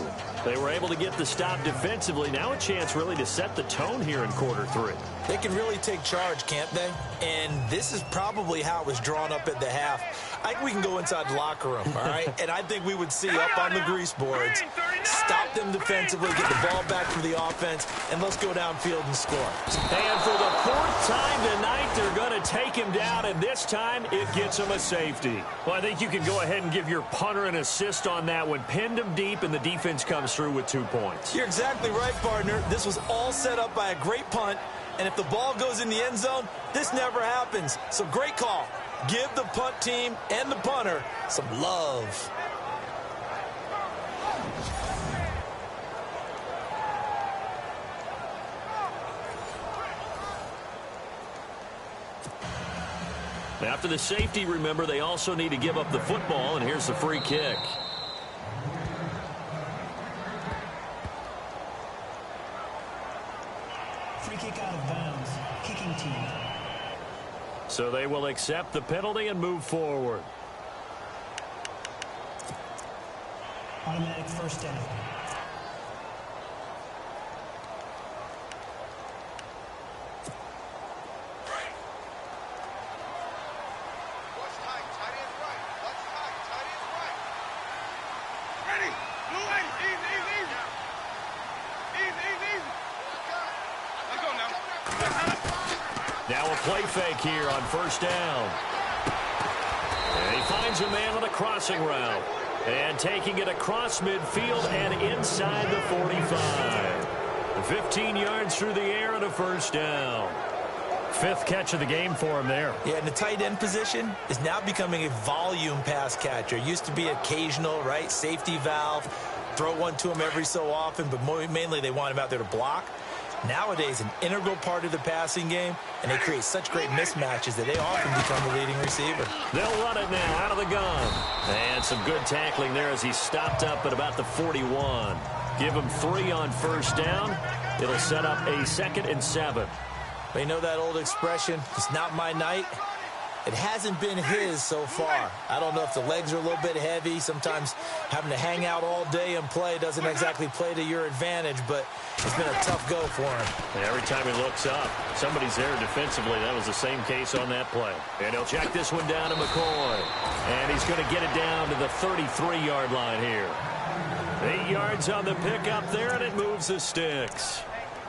They were able to get the stop defensively. Now a chance really to set the tone here in quarter 3. They can really take charge, can't they? And this is probably how it was drawn up at the half. I think we can go inside the locker room, all right? And I think we would see up on the grease boards, stop them defensively, get the ball back for the offense, and let's go downfield and score. And for the 4th time tonight, they're going to take him down, and this time it gets him a safety. Well, I think you can go ahead and give your punter an assist on that one. Pinned him deep, and the defense comes through with 2 points. You're exactly right, partner. This was all set up by a great punt, and if the ball goes in the end zone, this never happens. So great call. Give the punt team and the punter some love. After the safety, remember, they also need to give up the football, and here's the free kick. Free kick out of bounds. Kicking team. So they will accept the penalty and move forward. Automatic first down. Now a play fake here on first down. And he finds a man on a crossing route. And taking it across midfield and inside the 45. 15 yards through the air and a first down. 5th catch of the game for him there. Yeah, and the tight end position is now becoming a volume pass catcher. Used to be occasional, right? Safety valve. Throw one to him every so often, but mainly they want him out there to block. Nowadays, an integral part of the passing game, and they create such great mismatches that they often become the leading receiver. They'll run it now out of the gun. And some good tackling there as he stopped up at about the 41. Give him 3 on first down. It'll set up a 2nd and 7. They know that old expression, it's not my night. It hasn't been his so far. I don't know if the legs are a little bit heavy. Sometimes having to hang out all day and play doesn't exactly play to your advantage, but it's been a tough go for him. And every time he looks up, somebody's there defensively. That was the same case on that play. And he'll check this one down to McCoy. And he's going to get it down to the 33-yard line here. 8 yards on the pickup there, and it moves the sticks.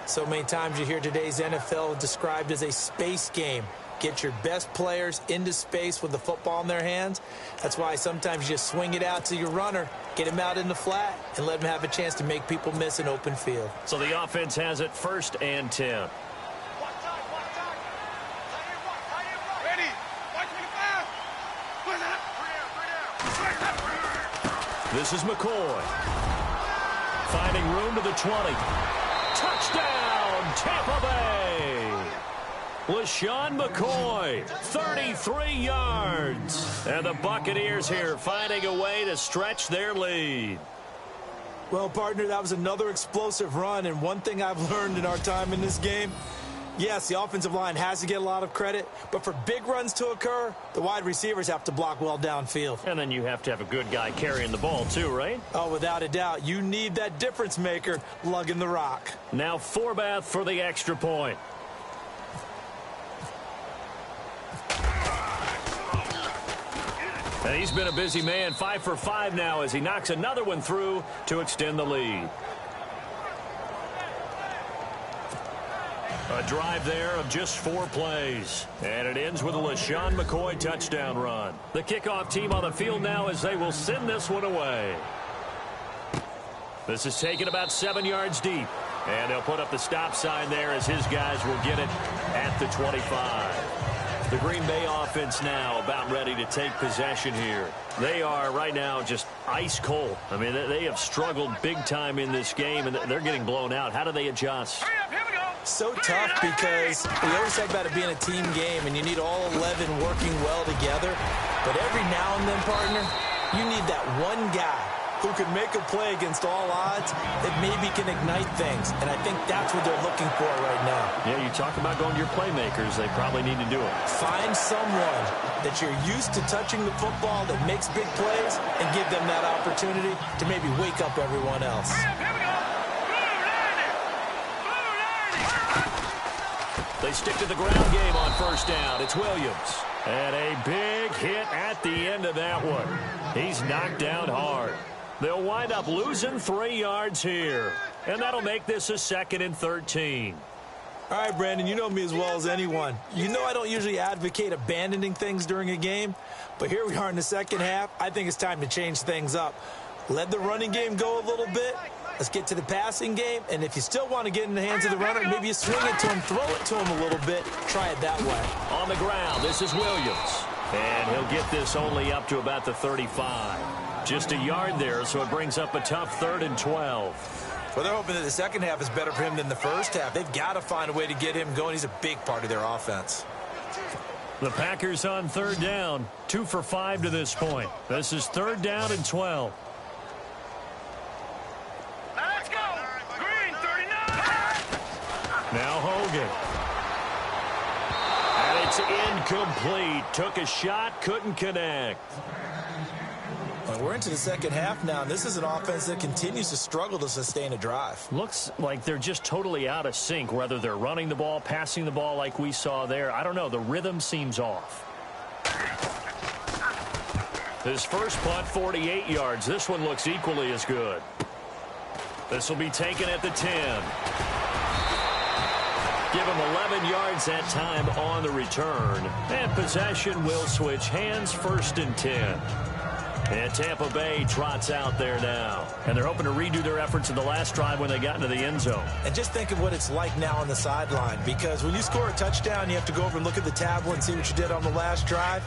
So many times you hear today's NFL described as a space game. Get your best players into space with the football in their hands. That's why sometimes you just swing it out to your runner, get him out in the flat, and let him have a chance to make people miss an open field. So the offense has it 1st and 10. Ready. Watch me the This is McCoy. Finding room to the 20. Touchdown, Tampa Bay! LaShawn McCoy, 33 yards. And the Buccaneers here finding a way to stretch their lead. Well, partner, that was another explosive run, and one thing I've learned in our time in this game, yes, the offensive line has to get a lot of credit, but for big runs to occur, the wide receivers have to block well downfield. And then you have to have a good guy carrying the ball too, right? Oh, without a doubt. You need that difference maker lugging the rock. Now Forbath for the extra point. And he's been a busy man, 5 for 5 now as he knocks another one through to extend the lead. A drive there of just 4 plays. And it ends with a LaShawn McCoy touchdown run. The kickoff team on the field now as they will send this one away. This is taken about 7 yards deep. And they'll put up the stop sign there as his guys will get it at the 25. The Green Bay offense now about ready to take possession here. They are right now just ice cold. I mean, they have struggled big time in this game, and they're getting blown out. How do they adjust? So tough because we always talk about it being a team game, and you need all 11 working well together. But every now and then, partner, you need that one guy who can make a play against all odds that maybe can ignite things. And I think that's what they're looking for right now. Yeah, you talk about going to your playmakers. They probably need to do it. Find someone that you're used to touching the football that makes big plays and give them that opportunity to maybe wake up everyone else. They stick to the ground game on 1st down. It's Williams. And a big hit at the end of that one. He's knocked down hard. They'll wind up losing 3 yards here. And that'll make this a 2nd and 13. All right, Brandon, you know me as well as anyone. You know I don't usually advocate abandoning things during a game, but here we are in the second half. I think it's time to change things up. Let the running game go a little bit. Let's get to the passing game, and if you still want to get in the hands of the runner, maybe you swing it to him, throw it to him a little bit. Try it that way. On the ground, this is Williams. And he'll get this only up to about the 35. Just a yard there, so it brings up a tough 3rd and 12. Well, they're hoping that the second half is better for him than the first half. They've got to find a way to get him going. He's a big part of their offense. The Packers on 3rd down, 2 for 5 to this point. This is 3rd down and 12. Let's go. Green 39. Now Hogan. And it's incomplete. Took a shot, couldn't connect. Well, we're into the second half now, and this is an offense that continues to struggle to sustain a drive. Looks like they're just totally out of sync, whether they're running the ball, passing the ball like we saw there. I don't know. The rhythm seems off. His first punt, 48 yards. This one looks equally as good. This will be taken at the 10. Give him 11 yards that time on the return. And possession will switch hands, 1st and 10. And Tampa Bay trots out there now. And they're hoping to redo their efforts in the last drive when they got into the end zone. And just think of what it's like now on the sideline, because when you score a touchdown, you have to go over and look at the tablet and see what you did on the last drive.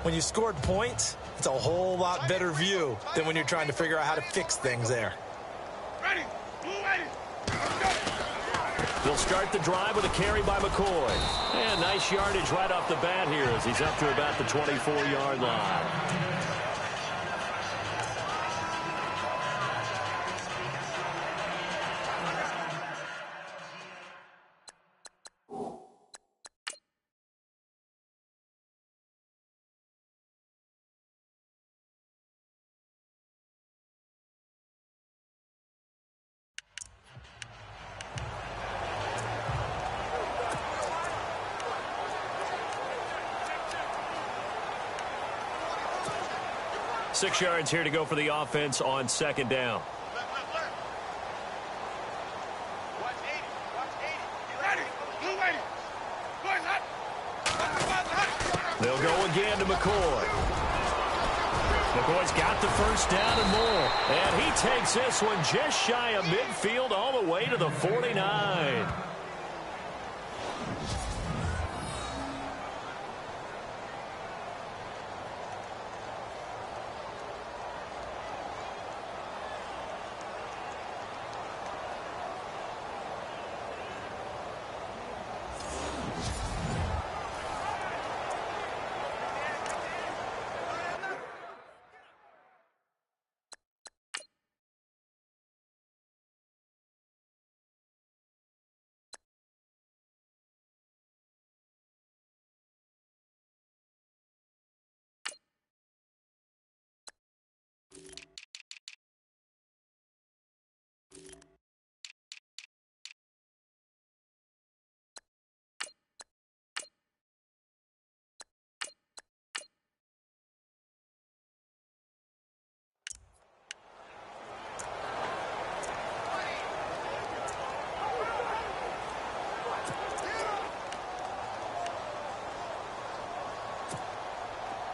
When you scored points, it's a whole lot better view than when you're trying to figure out how to fix things there. Ready. They'll start the drive with a carry by McCoy. And nice yardage right off the bat here as he's up to about the 24-yard line. 6 yards here to go for the offense on second down. They'll go again to McCoy. McCoy's got the first down and more. And he takes this one just shy of midfield all the way to the 49.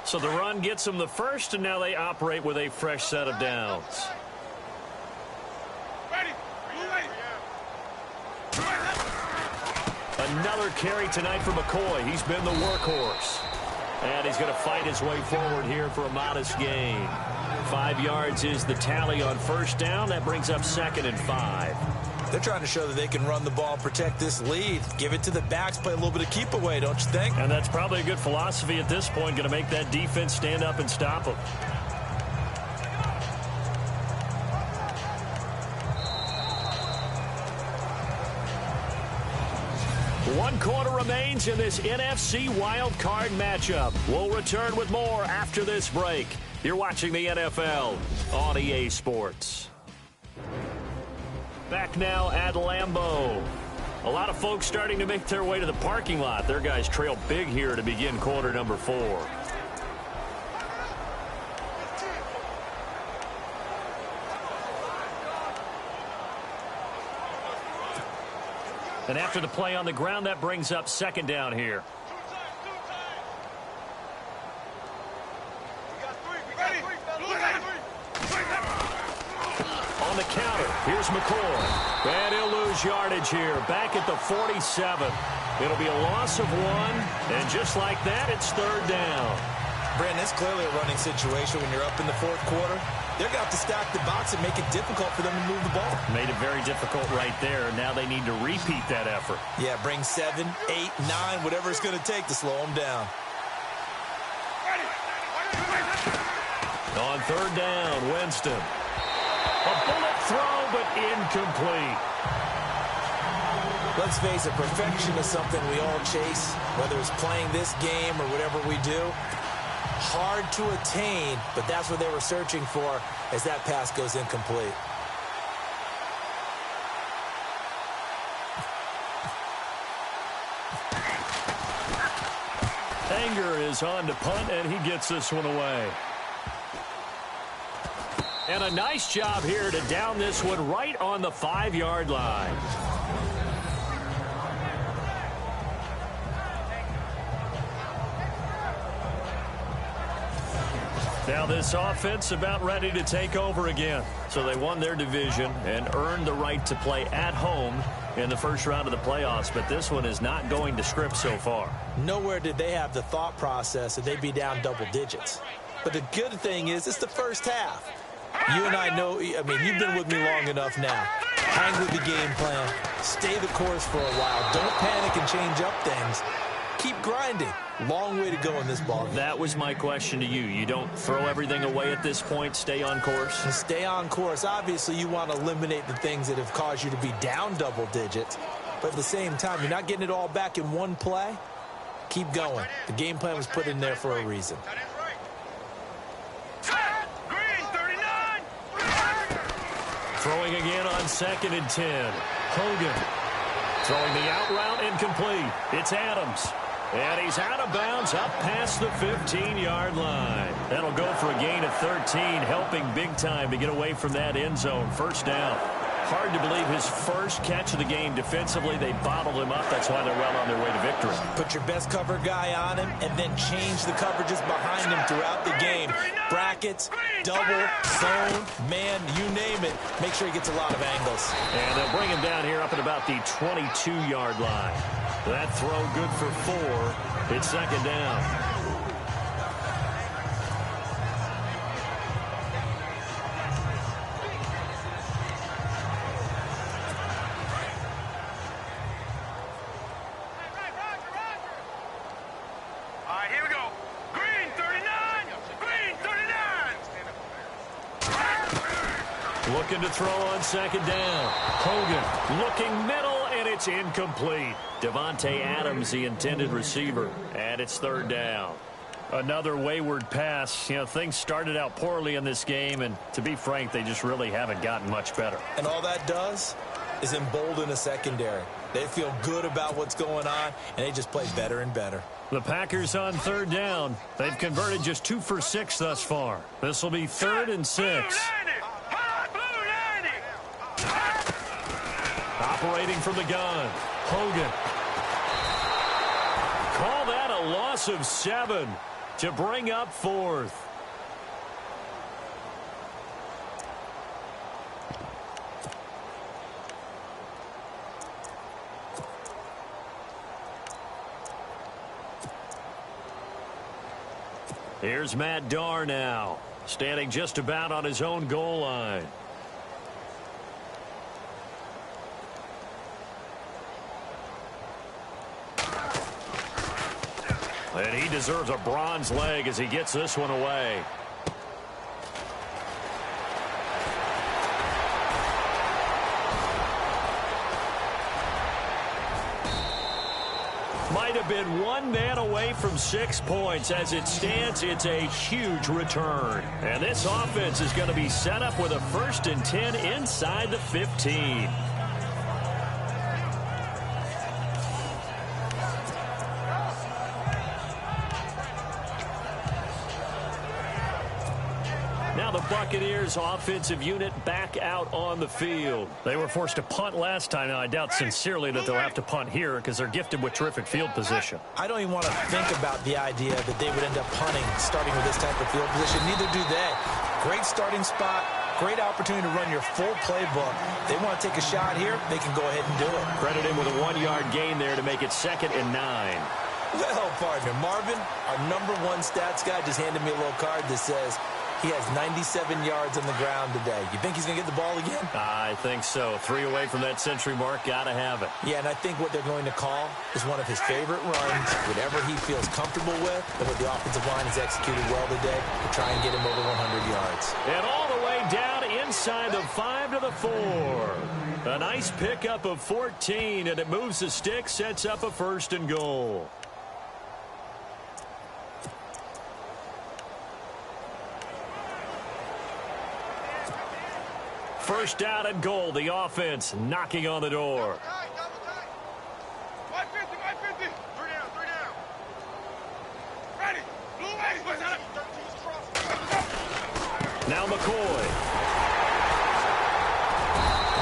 So the run gets them the first, and now they operate with a fresh set of downs. Another carry tonight for McCoy. He's been the workhorse. And he's going to fight his way forward here for a modest gain. 5 yards is the tally on first down. That brings up 2nd and 5. They're trying to show that they can run the ball and protect this lead. Give it to the backs, play a little bit of keep away, don't you think? And that's probably a good philosophy at this point, going to make that defense stand up and stop them. One quarter remains in this NFC Wild Card matchup. We'll return with more after this break. You're watching the NFL on EA Sports. Back now at Lambeau. A lot of folks starting to make their way to the parking lot. Their guys trail big here to begin quarter number 4. And after the play on the ground, that brings up 2nd down here. On the counter, here's McCoy. And he'll lose yardage here, back at the 47. It'll be a loss of 1, and just like that, it's 3rd down. Brandon, it's clearly a running situation when you're up in the 4th quarter. They're going to have to stack the box and make it difficult for them to move the ball. Made it very difficult right there. Now they need to repeat that effort. Yeah, bring 7, 8, 9, whatever it's going to take to slow them down. On 3rd down, Winston. A bullet throw, but incomplete. Let's face it, perfection is something we all chase, whether it's playing this game or whatever we do. Hard to attain, but that's what they were searching for as that pass goes incomplete. Anger is on to punt, and he gets this one away. And a nice job here to down this one right on the 5-yard line. Now this offense about ready to take over again. So they won their division and earned the right to play at home in the first round of the playoffs. But this one is not going to script so far. Nowhere did they have the thought process that they'd be down double digits. But the good thing is it's the first half. You and I know, I mean, you've been with me long enough now. Hang with the game plan. Stay the course for a while. Don't panic and change up things. Keep grinding. Long way to go in this ball game. That was my question to you. You don't throw everything away at this point. Stay on course? And stay on course. Obviously, you want to eliminate the things that have caused you to be down double digits. But at the same time, you're not getting it all back in one play. Keep going. The game plan was put in there for a reason. Throwing again on 2nd and 10. Hogan throwing the out route incomplete. It's Adams. And he's out of bounds up past the 15-yard line. That'll go for a gain of 13, helping big time to get away from that end zone. First down. Hard to believe his first catch of the game defensively. They bottled him up. That's why they're well on their way to victory. Put your best cover guy on him and then change the coverages behind him throughout the game. Brackets, double, zone, man, you name it. Make sure he gets a lot of angles. And they'll bring him down here up at about the 22-yard line. That throw good for 4. It's second down. Looking to throw on second down. Hogan looking middle, and it's incomplete. Devontae Adams, the intended receiver, and it's third down. Another wayward pass. You know, things started out poorly in this game, and to be frank, they just really haven't gotten much better. And all that does is embolden a secondary. They feel good about what's going on, and they just play better and better. The Packers on third down. They've converted just 2 for 6 thus far. This will be 3rd and 6. Operating from the gun, Hogan. Call that a loss of 7 to bring up 4th. Here's Matt Darr now, standing just about on his own goal line. And he deserves a bronze leg as he gets this one away. Might have been one man away from 6 points. As it stands, it's a huge return. And this offense is going to be set up with a 1st and 10 inside the 15. Now the Buccaneers offensive unit back out on the field. They were forced to punt last time. Now, I doubt sincerely that they'll have to punt here because they're gifted with terrific field position. I don't even want to think about the idea that they would end up punting starting with this type of field position. Neither do they. Great starting spot. Great opportunity to run your full playbook. They want to take a shot here, they can go ahead and do it. Credit him with a 1-yard gain there to make it 2nd and 9. Well, partner, Marvin, our #1 stats guy, just handed me a little card that says he has 97 yards on the ground today. You think he's going to get the ball again? I think so. 3 away from that century mark. Got to have it. Yeah, and I think what they're going to call is one of his favorite runs, whatever he feels comfortable with, and what the offensive line has executed well today to try and get him over 100 yards. And all the way down inside the 5 to the 4. A nice pickup of 14, and it moves the stick, sets up a 1st and goal. First down and goal. The offense knocking on the door. 150. 3 down. Ready. Blue waves. Now McCoy.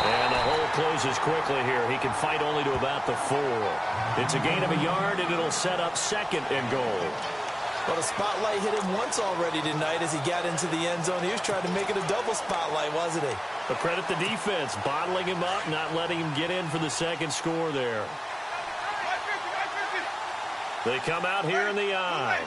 And the hole closes quickly here. He can fight only to about the 4. It's a gain of a yard, and it'll set up 2nd and goal. Well, the spotlight hit him once already tonight as he got into the end zone. He was trying to make it a double spotlight, wasn't he? But credit the defense, bottling him up, not letting him get in for the 2nd score there. 150. They come out here in the eye.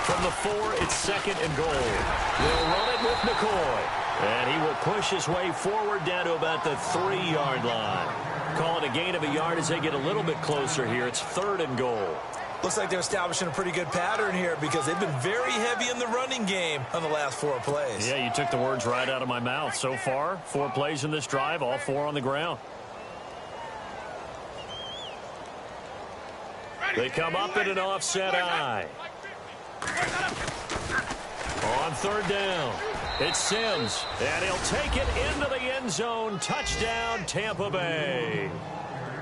From the 4, it's 2nd and goal. They'll run it with McCoy. And he will push his way forward down to about the 3-yard line. Call it a gain of a yard as they get a little bit closer here. It's 3rd and goal. Looks like they're establishing a pretty good pattern here because they've been very heavy in the running game on the last 4 plays. Yeah, you took the words right out of my mouth. So far, 4 plays in this drive, all 4 on the ground. They come up in an offset eye. On third down, it's Sims, and he'll take it into the end zone. Touchdown, Tampa Bay.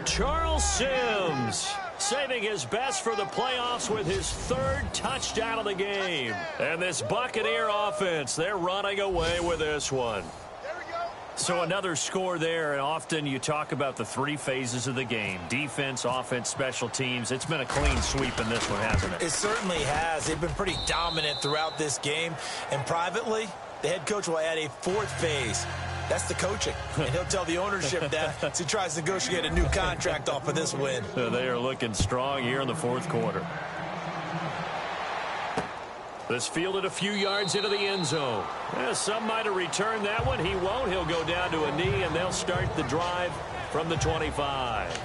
Charles Sims saving his best for the playoffs with his third touchdown of the game. And this Buccaneer offense, they're running away with this one. So another score there, and often you talk about the three phases of the game. Defense, offense, special teams. It's been a clean sweep in this one, hasn't it? It certainly has. They've been pretty dominant throughout this game. And privately, the head coach will add a fourth phase. That's the coaching. And he'll tell the ownership that as he tries to negotiate a new contract off of this win. They are looking strong here in the fourth quarter. This fielded a few yards into the end zone. Some might have returned that one. He won't. He'll go down to a knee, and they'll start the drive from the 25.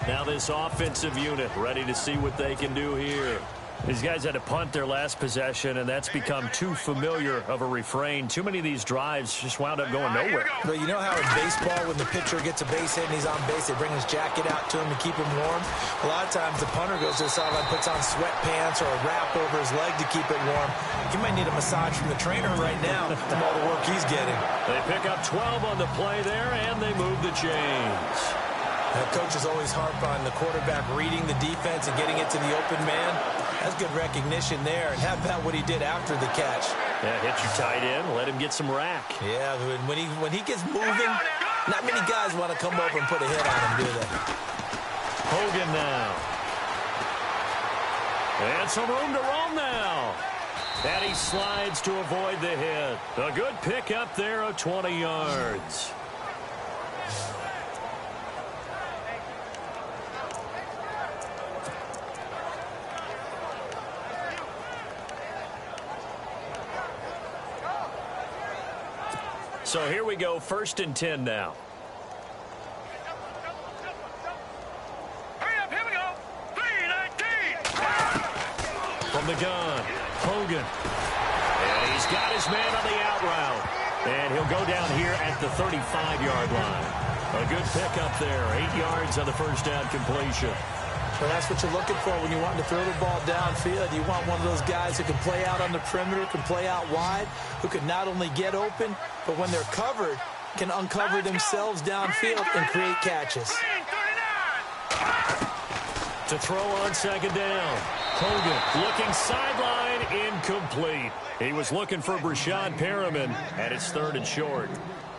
Now this offensive unit ready to see what they can do here. These guys had to punt their last possession, and that's become too familiar of a refrain. Too many of these drives just wound up going nowhere. But you know how in baseball, when the pitcher gets a base hit and he's on base, they bring his jacket out to him to keep him warm? A lot of times the punter goes to the sideline, puts on sweatpants or a wrap over his leg to keep it warm. He might need a massage from the trainer right now from all the work he's getting. They pick up 12 on the play there, and they move the chains. The coaches always harp on the quarterback reading the defense and getting it to the open man. That's good recognition there. And how about what he did after the catch? Yeah, hit your tight end, let him get some rack. Yeah, when he gets moving, not many guys want to come over and put a hit on him, do they? Hogan now. And some room to roam now. And he slides to avoid the hit. A good pickup there of 20 yards. So here we go, 1st and 10 now. Hurry up, here we go. 3-19. From the gun, Hogan. And he's got his man on the out route. And he'll go down here at the 35-yard line. A good pickup there, 8 yards on the first down completion. Well, that's what you're looking for when you want to throw the ball downfield. You want one of those guys who can play out on the perimeter, can play out wide, who can not only get open, but when they're covered, can uncover themselves downfield and create catches. To throw on 2nd down. Hogan looking sideline, incomplete. He was looking for Brashad Perriman, and it's 3rd and short.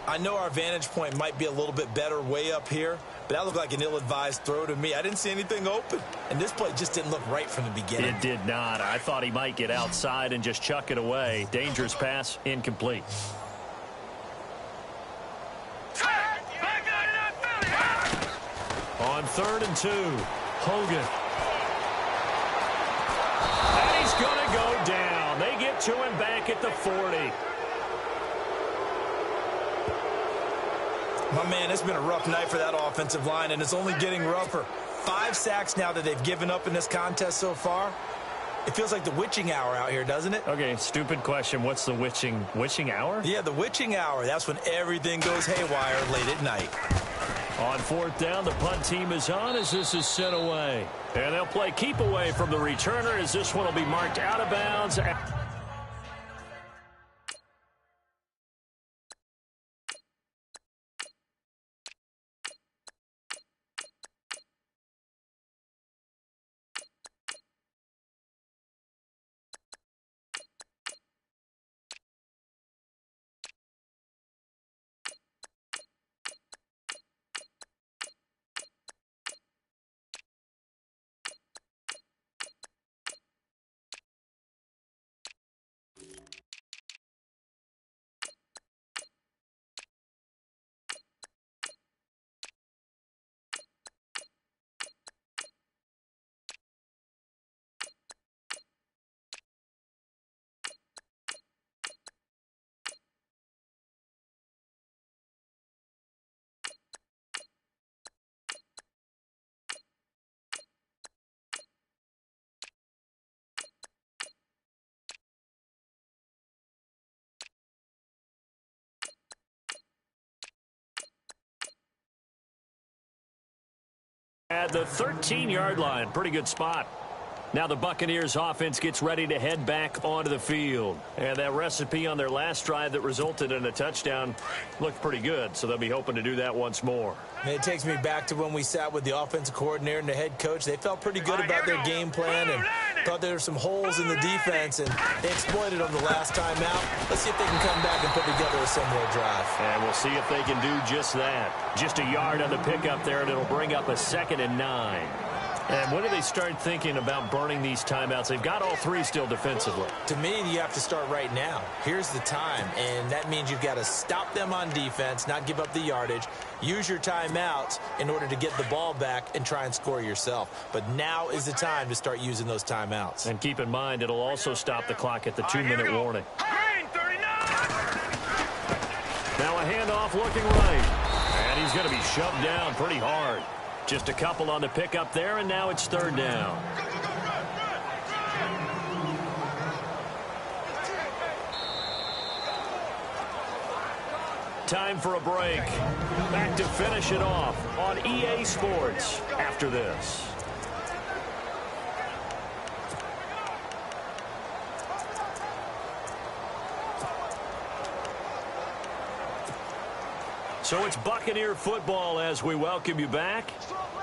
I know our vantage point might be a little bit better way up here, but that looked like an ill-advised throw to me. I didn't see anything open, and this play just didn't look right from the beginning. It did not. I thought he might get outside and just chuck it away. Dangerous pass, incomplete. On 3rd and 2, Hogan. And he's going to go down. They get to him back at the 40. My man, it's been a rough night for that offensive line, and it's only getting rougher. 5 sacks now that they've given up in this contest so far. It feels like the witching hour out here, doesn't it? Okay, stupid question. What's the witching hour? Yeah, the witching hour. That's when everything goes haywire late at night. On 4th down, the punt team is on as this is sent away. And they'll play keep away from the returner as this one will be marked out of bounds. At the 13-yard line, pretty good spot. Now the Buccaneers offense gets ready to head back onto the field. And that recipe on their last drive that resulted in a touchdown looked pretty good, so they'll be hoping to do that once more. And it takes me back to when we sat with the offensive coordinator and the head coach. They felt pretty good about their game plan and thought there were some holes in the defense, and they exploited them the last time out. Let's see if they can come back and put together a similar drive. And we'll see if they can do just that. Just a yard on the pickup there, and it'll bring up a 2nd and 9. And when do they start thinking about burning these timeouts? They've got all 3 still defensively. To me, you have to start right now. Here's the time, and that means you've got to stop them on defense, not give up the yardage, use your timeouts in order to get the ball back and try and score yourself. But now is the time to start using those timeouts. And keep in mind, it'll also stop the clock at the 2-minute warning. Now a handoff looking right. And he's going to be shoved down pretty hard. Just a couple on the pickup there, and now it's 3rd down. Time for a break. Back to finish it off on EA Sports after this. So it's Buccaneer football as we welcome you back.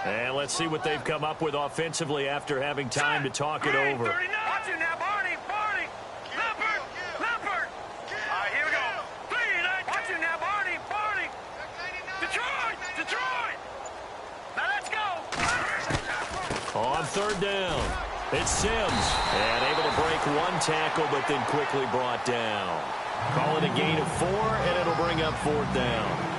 And let's see what they've come up with offensively after having time to talk it over. Watch it now, Barney. Leopard. All right, here we go. Watch it now, Barney. Detroit. Now let's go. On 3rd down, it's Sims. And able to break 1 tackle, but then quickly brought down. Call it a gain of 4, and it'll bring up 4th down.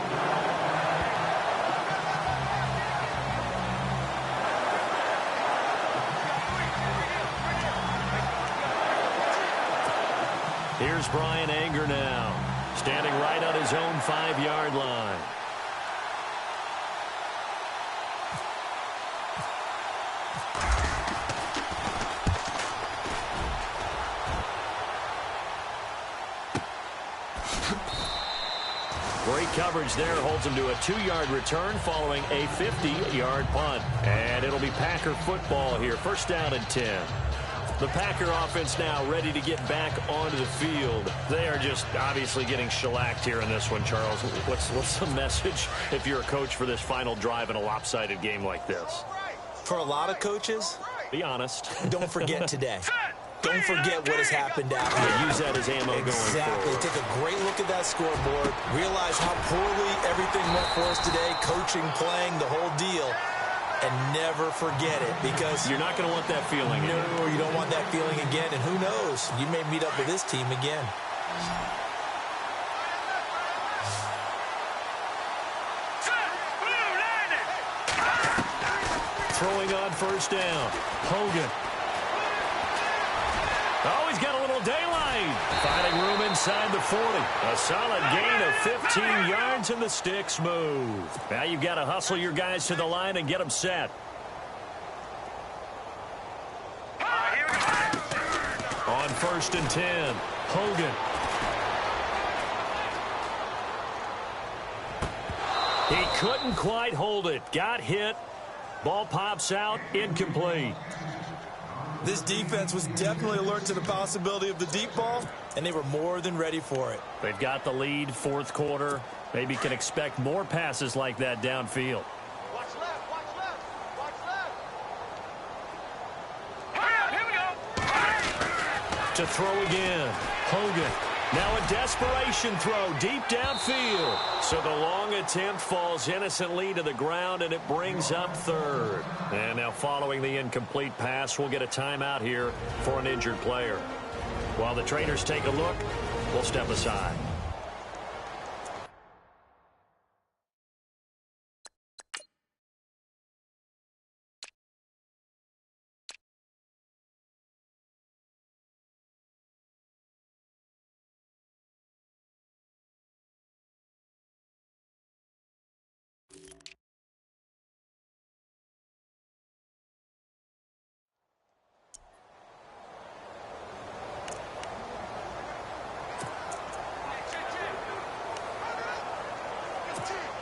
Here's Brian Anger now, standing right on his own 5-yard line. Great coverage there, holds him to a 2-yard return following a 50-yard punt. And it'll be Packer football here, 1st down and 10. The Packer offense now ready to get back onto the field. They are just obviously getting shellacked here in this one, Charles. What's the message if you're a coach for this final drive in a lopsided game like this? For a lot of coaches, be honest. Don't forget today. Don't forget what has happened after. Yeah, use that as ammo going forward. Exactly. Take a great look at that scoreboard. Realize how poorly everything went for us today. Coaching, playing, the whole deal. And never forget it, because you're not going to want that feeling again. No, you don't want that feeling again. And who knows? You may meet up with this team again. Throwing on 1st down. Hogan. Oh, he's got a little daylight. Finding room inside the 40. A solid gain of 15 yards, and the sticks move. Now you've got to hustle your guys to the line and get them set. On 1st and 10, Hogan. He couldn't quite hold it. Got hit. Ball pops out. Incomplete. This defense was definitely alert to the possibility of the deep ball, and they were more than ready for it. They've got the lead, 4th quarter. Maybe can expect more passes like that downfield. Watch left. Here we go. To throw again. Hogan. Now a desperation throw deep downfield. So the long attempt falls innocently to the ground, and it brings up 3rd. And now following the incomplete pass, we'll get a timeout here for an injured player. While the trainers take a look, we'll step aside.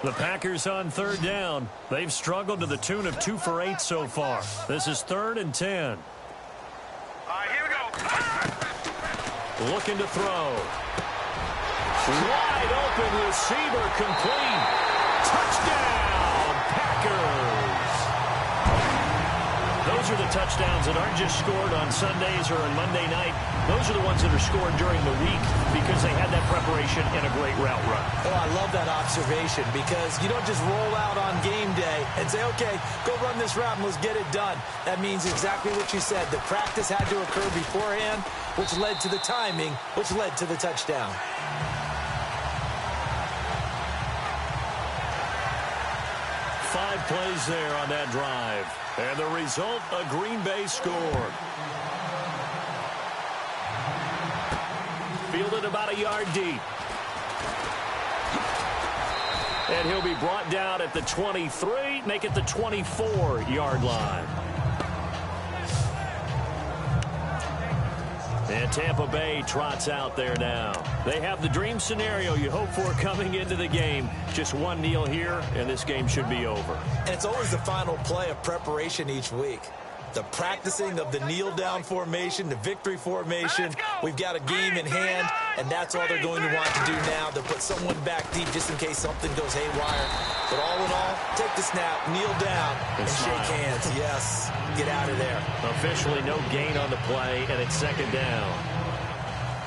The Packers on 3rd down. They've struggled to the tune of 2 for 8 so far. This is 3rd and 10. Looking to throw. Wide open receiver complete. Touchdown, Packers. Those are the touchdowns that aren't just scored on Sundays or on Monday night. Those are the ones that are scored during the week because they had that preparation and a great route run. Oh, I love that observation because you don't just roll out on game day and say, okay, go run this route and let's get it done. That means exactly what you said. The practice had to occur beforehand, which led to the timing, which led to the touchdown. Five plays there on that drive. And the result, a Green Bay score. Fielded about a yard deep. And he'll be brought down at the 23, make it the 24-yard line. And Tampa Bay trots out there now. They have the dream scenario you hope for coming into the game. Just one kneel here, and this game should be over. And it's always the final play of preparation each week. The practicing of the kneel-down formation, the victory formation. We've got a game in hand, and that's all they're going to want to do now. They'll put someone back deep just in case something goes haywire. But all in all, take the snap, kneel down, and shake hands. Yes, get out of there. Officially no gain on the play, and it's second down.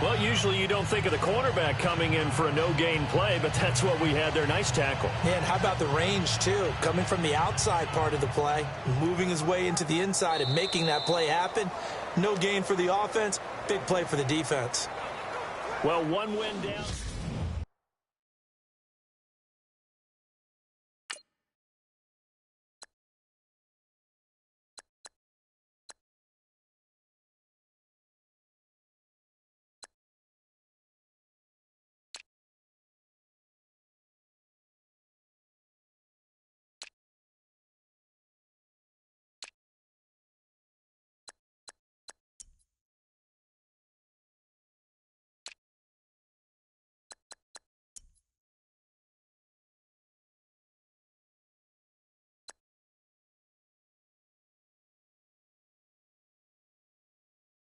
Well, usually you don't think of the cornerback coming in for a no-gain play, but that's what we had there. Nice tackle. And how about the range, too? Coming from the outside part of the play, moving his way into the inside and making that play happen. No gain for the offense, big play for the defense. Well, one win down.